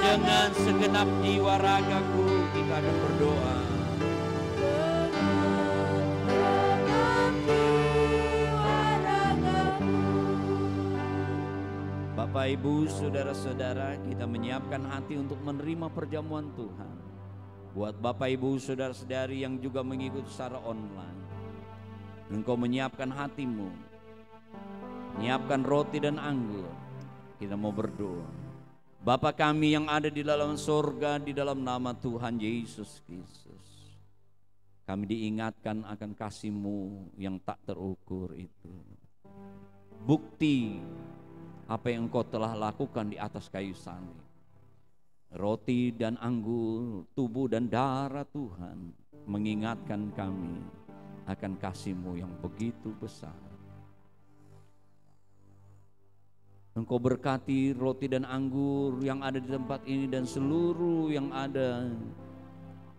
Dengan segenap jiwa ragaku kita akan berdoa. Bapak, Ibu, saudara-saudara, kita menyiapkan hati untuk menerima perjamuan Tuhan. Buat Bapak, Ibu, saudara-saudari yang juga mengikuti secara online, engkau menyiapkan hatimu, menyiapkan roti dan anggur. Kita mau berdoa. Bapa kami yang ada di dalam surga, di dalam nama Tuhan Yesus Kristus, kami diingatkan akan kasih-Mu yang tak terukur itu. Bukti apa yang Engkau telah lakukan di atas kayu salib. Roti dan anggur, tubuh dan darah Tuhan mengingatkan kami akan kasih-Mu yang begitu besar. Engkau berkati roti dan anggur yang ada di tempat ini dan seluruh yang ada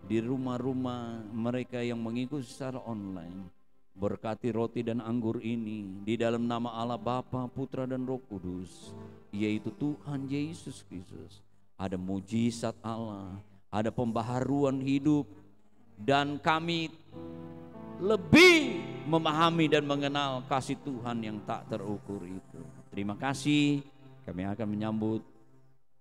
di rumah-rumah mereka yang mengikuti secara online. Berkati roti dan anggur ini di dalam nama Allah Bapa, Putra dan Roh Kudus, yaitu Tuhan Yesus Kristus. Ada mujizat Allah, ada pembaharuan hidup, dan kami lebih memahami dan mengenal kasih Tuhan yang tak terukur itu. Terima kasih, kami akan menyambut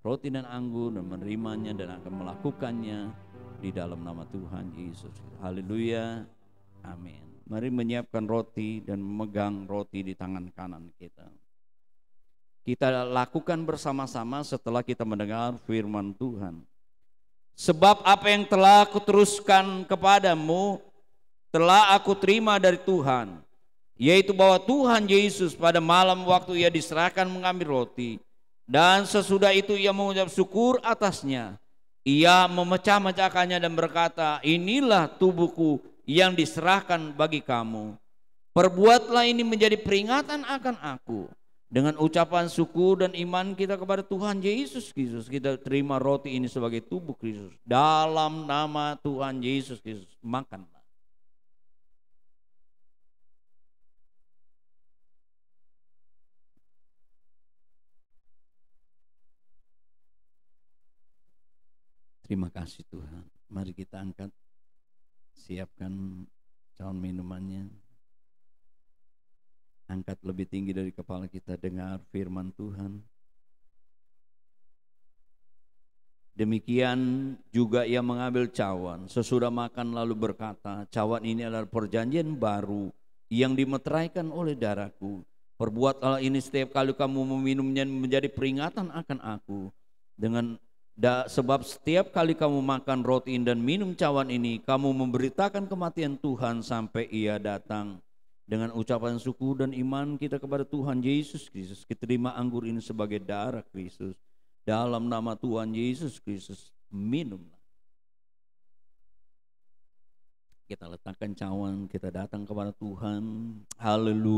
roti dan anggur dan menerimanya dan akan melakukannya di dalam nama Tuhan Yesus. Haleluya, amin. Mari menyiapkan roti dan memegang roti di tangan kanan kita. Kita lakukan bersama-sama setelah kita mendengar firman Tuhan. Sebab apa yang telah aku teruskan kepadamu telah aku terima dari Tuhan, yaitu bahwa Tuhan Yesus pada malam waktu ia diserahkan mengambil roti, dan sesudah itu ia mengucap syukur atasnya. Ia memecah-mecahkannya dan berkata, inilah tubuhku yang diserahkan bagi kamu. Perbuatlah ini menjadi peringatan akan aku. Dengan ucapan syukur dan iman kita kepada Tuhan Yesus Kristus, kita terima roti ini sebagai tubuh Kristus. Dalam nama Tuhan Yesus Kristus, makan. Terima kasih Tuhan. Mari kita angkat, siapkan cawan minumannya. Angkat lebih tinggi dari kepala kita, dengar firman Tuhan. Demikian juga ia mengambil cawan, sesudah makan lalu berkata, cawan ini adalah perjanjian baru yang dimeteraikan oleh darahku. Perbuatlah ini setiap kali kamu meminumnya menjadi peringatan akan aku. Sebab setiap kali kamu makan roti dan minum cawan ini, kamu memberitakan kematian Tuhan sampai ia datang. Dengan ucapan syukur dan iman kita kepada Tuhan Yesus Kristus, kita terima anggur ini sebagai darah Kristus. Dalam nama Tuhan Yesus Kristus, minumlah. Kita letakkan cawan, kita datang kepada Tuhan. Haleluya.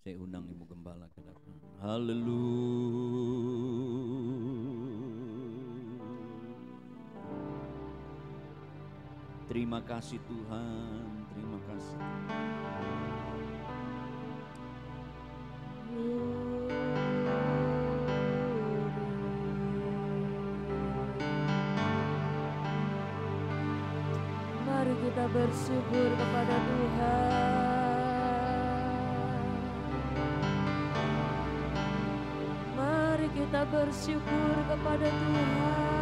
Saya undang Ibu Gembala ke depan. Haleluya. Terima kasih Tuhan, terima kasih. Mari kita bersyukur kepada Tuhan. Mari kita bersyukur kepada Tuhan.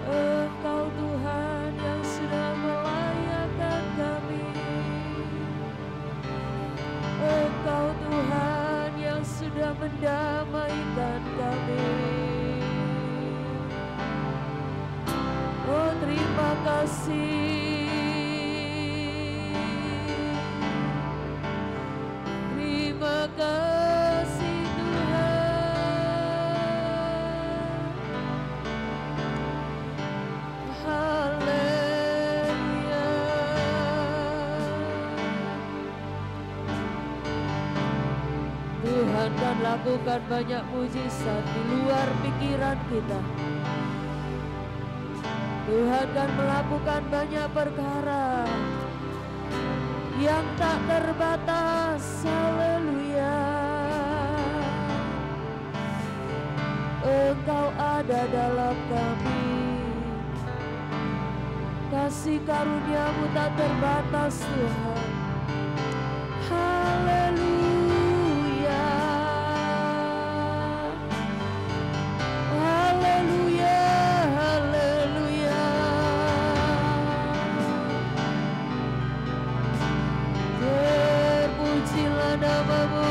Engkau Tuhan yang sudah melayakan kami. Engkau Tuhan yang sudah mendamaikan kami. Tuhan kan lakukan banyak mujizat di luar pikiran kita. Tuhan kan melakukan banyak perkara yang tak terbatas. Haleluya. Engkau ada dalam kami. Kasih karunia-Mu tak terbatas Tuhan. Haleluya. Haleluya. Haleluya. Terpujilah nama-Mu.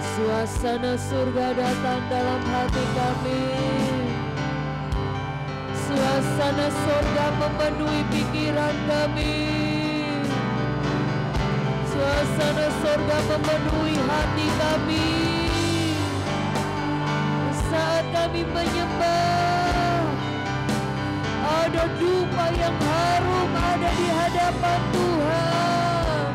Suasana surga datang dalam hati kami. Suasana surga memenuhi pikiran kami. Suasana surga memenuhi hati kami. Saat kami menyembah, ada dupa yang harum ada di hadapan Tuhan.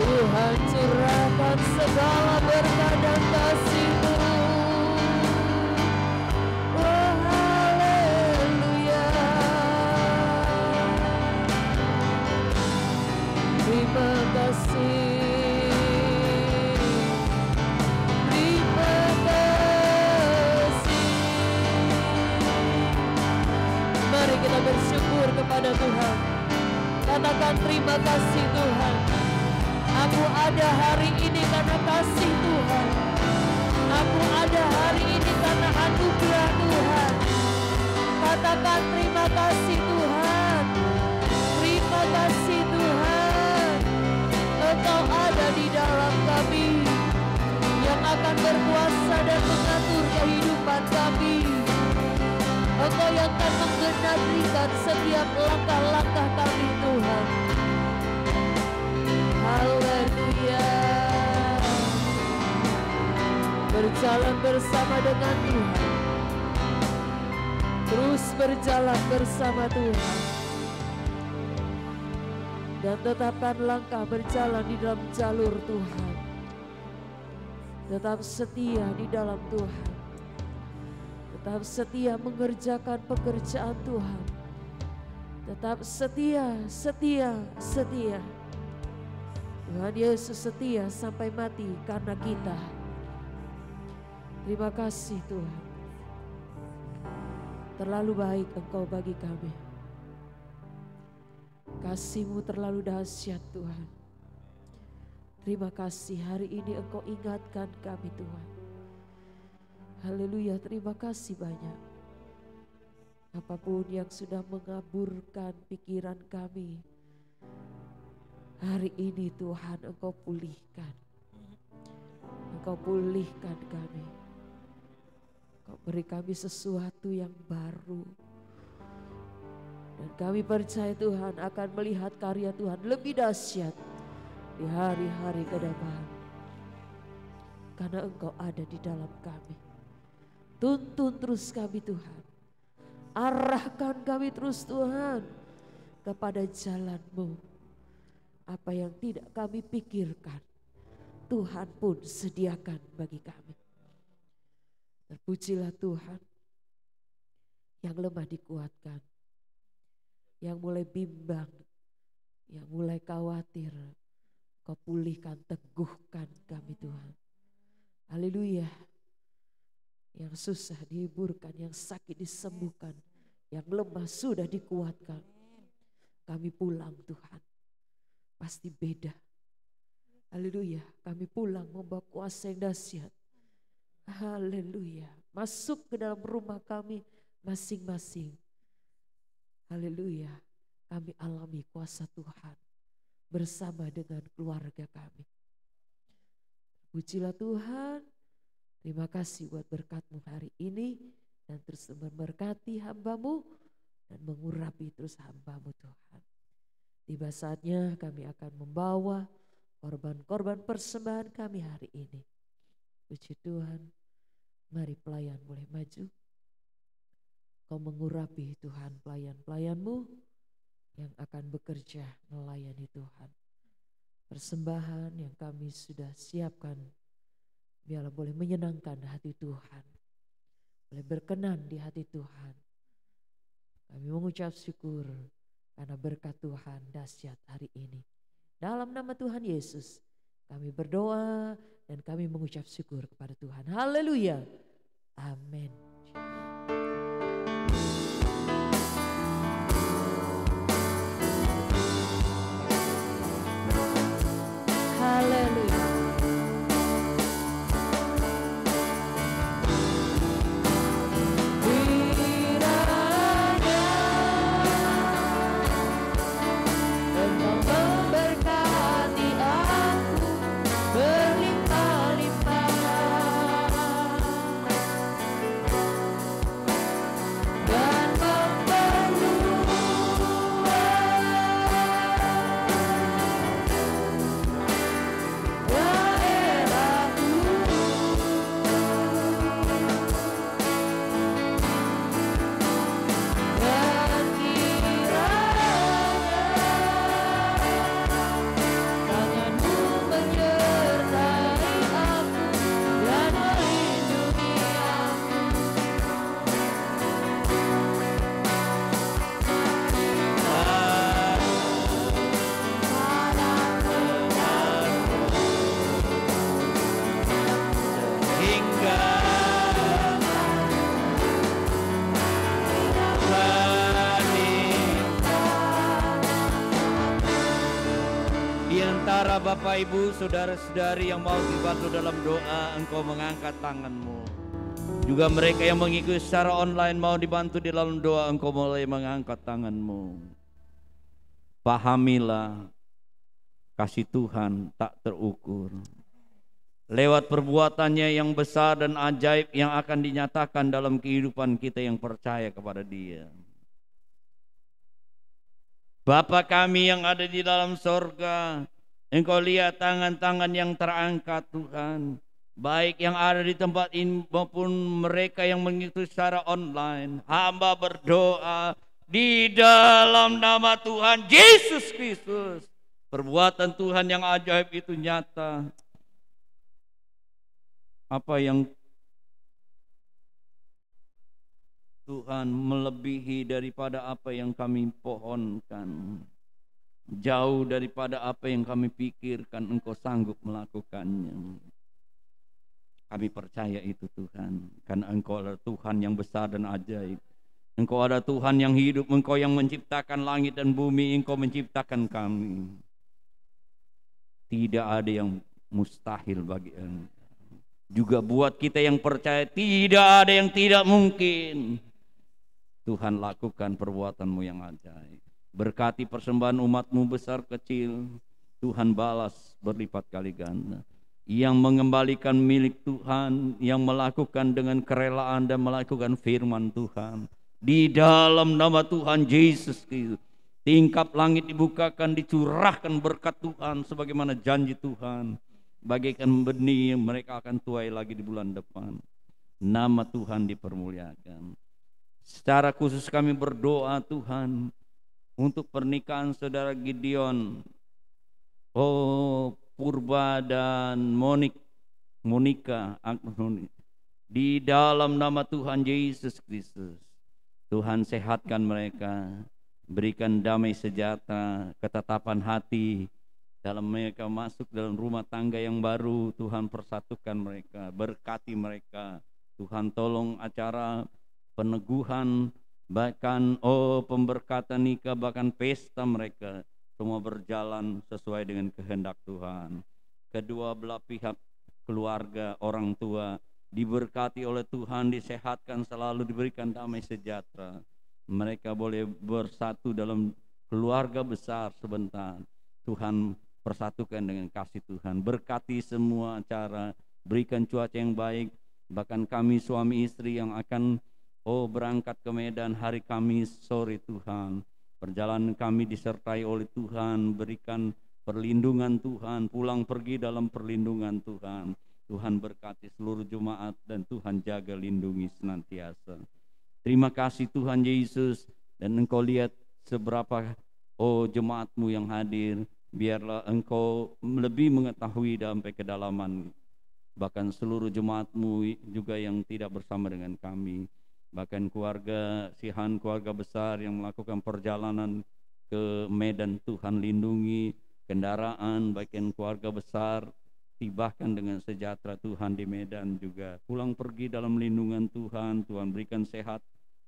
Tuhan curahkan segala berkat dan kasih-Mu. Oh haleluya. Terima kasih. Terima kasih. Mari kita bersyukur kepada Tuhan. Katakan terima kasih Tuhan. Aku ada hari ini karena kasih Tuhan. Aku ada hari ini karena anugerah Tuhan. Katakan terima kasih Tuhan. Terima kasih Tuhan. Engkau ada di dalam kami, yang akan berkuasa dan mengatur kehidupan kami. Engkau yang akan menggenapkan setiap langkah-langkah kami Tuhan. Haleluya. Berjalan bersama dengan Tuhan. Terus berjalan bersama Tuhan. Dan tetapkan langkah berjalan di dalam jalur Tuhan. Tetap setia di dalam Tuhan. Tetap setia mengerjakan pekerjaan Tuhan. Tetap setia, setia, setia. Tuhan Yesus setia sampai mati karena kita. Terima kasih Tuhan. Terlalu baik Engkau bagi kami. Kasih-Mu terlalu dahsyat Tuhan. Terima kasih hari ini Engkau ingatkan kami Tuhan. Haleluya, terima kasih banyak. Apapun yang sudah mengaburkan pikiran kami, hari ini Tuhan Engkau pulihkan. Engkau pulihkan kami. Engkau beri kami sesuatu yang baru. Dan kami percaya Tuhan akan melihat karya Tuhan lebih dahsyat di hari-hari ke depan. Karena Engkau ada di dalam kami. Tuntun terus kami Tuhan. Arahkan kami terus Tuhan kepada jalan-Mu. Apa yang tidak kami pikirkan, Tuhan pun sediakan bagi kami. Terpujilah Tuhan, yang lemah dikuatkan, yang mulai bimbang, yang mulai khawatir, Kau pulihkan, teguhkan kami Tuhan. Haleluya. Yang susah dihiburkan, yang sakit disembuhkan, yang lemah sudah dikuatkan. Kami pulang Tuhan, pasti beda. Haleluya, kami pulang membawa kuasa yang dahsyat. Haleluya, masuk ke dalam rumah kami masing-masing. Haleluya, kami alami kuasa Tuhan bersama dengan keluarga kami. Pujilah Tuhan, terima kasih buat berkat-Mu hari ini dan terus memberkati hamba-Mu dan mengurapi terus hamba-Mu Tuhan. Tiba saatnya kami akan membawa korban-korban persembahan kami hari ini. Puji Tuhan, mari pelayan boleh maju. Kau mengurapi Tuhan pelayan-pelayan-Mu yang akan bekerja melayani Tuhan. persembahan yang kami sudah siapkan, biarlah boleh menyenangkan hati Tuhan, boleh berkenan di hati Tuhan. Kami mengucap syukur karena berkat Tuhan dahsyat hari ini. Dalam nama Tuhan Yesus kami berdoa dan kami mengucap syukur kepada Tuhan. Haleluya. Amin. Haleluya. Bapak Ibu saudara-saudari yang mau dibantu dalam doa, engkau mengangkat tanganmu. Juga mereka yang mengikuti secara online mau dibantu di dalam doa, engkau mulai mengangkat tanganmu. Pahamilah kasih Tuhan tak terukur. Lewat perbuatannya yang besar dan ajaib yang akan dinyatakan dalam kehidupan kita yang percaya kepada Dia. Bapa kami yang ada di dalam sorga, Engkau lihat tangan-tangan yang terangkat Tuhan, baik yang ada di tempat ini maupun mereka yang mengikuti secara online. Hamba berdoa di dalam nama Tuhan Yesus Kristus, perbuatan Tuhan yang ajaib itu nyata. Apa yang Tuhan melebihi daripada apa yang kami pohonkan, jauh daripada apa yang kami pikirkan, Engkau sanggup melakukannya. Kami percaya itu Tuhan, karena Engkau adalah Tuhan yang besar dan ajaib. Engkau adalah Tuhan yang hidup, Engkau yang menciptakan langit dan bumi, Engkau menciptakan kami. Tidak ada yang mustahil bagi Engkau. Juga buat kita yang percaya, tidak ada yang tidak mungkin. Tuhan lakukan perbuatan-Mu yang ajaib. Berkati persembahan umat-Mu besar kecil, Tuhan balas berlipat kali ganda. Yang mengembalikan milik Tuhan, yang melakukan dengan kerelaan dan melakukan firman Tuhan. Di dalam nama Tuhan Yesus Kristus, tingkap langit dibukakan, dicurahkan berkat Tuhan sebagaimana janji Tuhan. Bagaikan benih mereka akan tuai lagi di bulan depan. Nama Tuhan dipermuliakan. Secara khusus kami berdoa Tuhan, untuk pernikahan saudara Gideon, Purba dan Monika, di dalam nama Tuhan Yesus Kristus, Tuhan sehatkan mereka, berikan damai sejahtera, ketetapan hati dalam mereka masuk dalam rumah tangga yang baru. Tuhan persatukan mereka, berkati mereka. Tuhan tolong acara peneguhan, bahkan pemberkatan nikah, bahkan pesta mereka semua berjalan sesuai dengan kehendak Tuhan. Kedua belah pihak keluarga, orang tua diberkati oleh Tuhan, disehatkan selalu, diberikan damai sejahtera. Mereka boleh bersatu dalam keluarga besar sebentar. Tuhan persatukan dengan kasih Tuhan. Berkati semua acara, berikan cuaca yang baik. Bahkan kami suami istri yang akan berangkat ke Medan hari Kamis sore Tuhan, perjalanan kami disertai oleh Tuhan, berikan perlindungan Tuhan, pulang pergi dalam perlindungan Tuhan. Tuhan berkati seluruh jemaat dan Tuhan jaga lindungi senantiasa. Terima kasih Tuhan Yesus, dan Engkau lihat seberapa jemaat-Mu yang hadir, Biarlah Engkau lebih mengetahui sampai kedalaman, bahkan seluruh jemaat-Mu juga yang tidak bersama dengan kami, bahkan keluarga Sihan, keluarga besar yang melakukan perjalanan ke Medan. Tuhan lindungi kendaraan, bagian keluarga besar, tibahkan dengan sejahtera Tuhan di Medan juga. Pulang pergi dalam lindungan Tuhan. Tuhan berikan sehat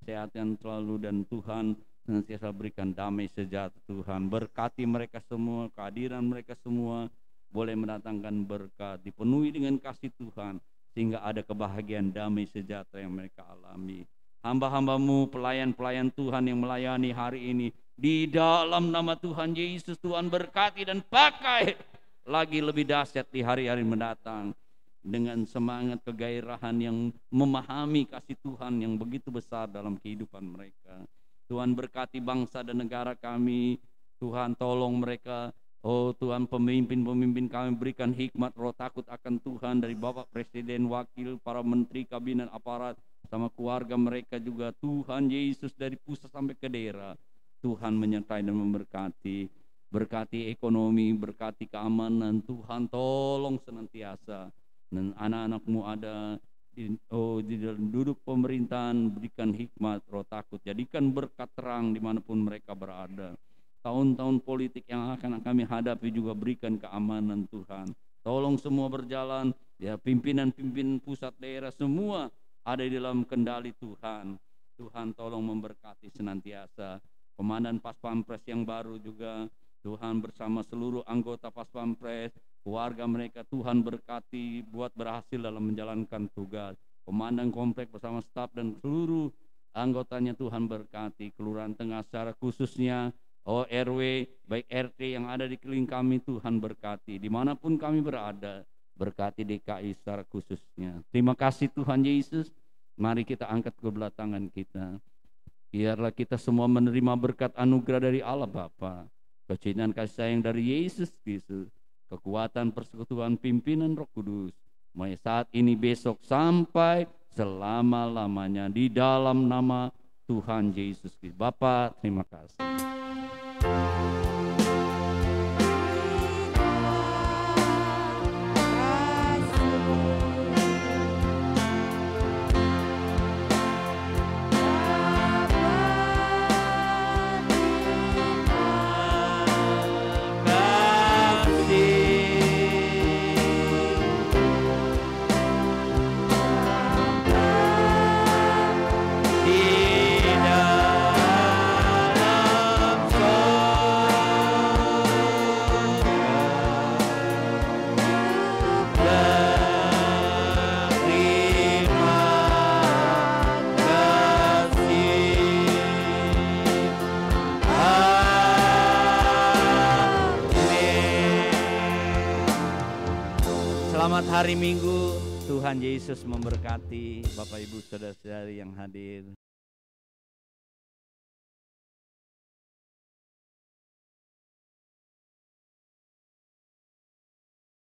yang selalu, dan Tuhan senantiasa berikan damai sejahtera. Tuhan berkati mereka semua, kehadiran mereka semua boleh mendatangkan berkat, dipenuhi dengan kasih Tuhan, sehingga ada kebahagiaan damai sejahtera yang mereka alami. Hamba-hamba-Mu, pelayan-pelayan Tuhan yang melayani hari ini, di dalam nama Tuhan Yesus, Tuhan berkati dan pakai lagi lebih dahsyat di hari-hari mendatang, dengan semangat kegairahan yang memahami kasih Tuhan yang begitu besar dalam kehidupan mereka. Tuhan berkati bangsa dan negara kami. Tuhan tolong mereka. Oh Tuhan, pemimpin-pemimpin kami berikan hikmat roh takut akan Tuhan, dari Bapak Presiden, wakil, para menteri, kabinet, aparat, sama keluarga mereka juga. Tuhan Yesus, dari pusat sampai ke daerah, Tuhan menyertai dan memberkati. Berkati ekonomi, berkati keamanan. Tuhan tolong senantiasa. Dan anak-anak-Mu ada di dalam duduk pemerintahan, berikan hikmat roh takut, jadikan berkat terang dimanapun mereka berada. Tahun-tahun politik yang akan kami hadapi juga berikan keamanan Tuhan. Tolong semua berjalan, ya, pimpinan-pimpinan pusat daerah semua ada di dalam kendali Tuhan. Tuhan tolong memberkati senantiasa. Komandan Pas Pampres yang baru juga, Tuhan bersama seluruh anggota Pas Pampres, keluarga mereka, Tuhan berkati buat berhasil dalam menjalankan tugas. Komandan komplek bersama staf dan seluruh anggotanya Tuhan berkati. Kelurahan Tengah secara khususnya, RW, baik RT yang ada di keliling kami, Tuhan berkati. Dimanapun kami berada, berkati DKI secara khususnya. Terima kasih Tuhan Yesus. Mari kita angkat kedua tangan kita. Biarlah kita semua menerima berkat anugerah dari Allah Bapa, kecintaan kasih sayang dari Yesus Kristus, kekuatan persekutuan pimpinan Roh Kudus, mulai saat ini, besok, sampai selama-lamanya, di dalam nama Tuhan Yesus Kristus. Bapa, terima kasih. Selamat hari Minggu, Tuhan Yesus memberkati Bapak Ibu Saudara-saudari yang hadir.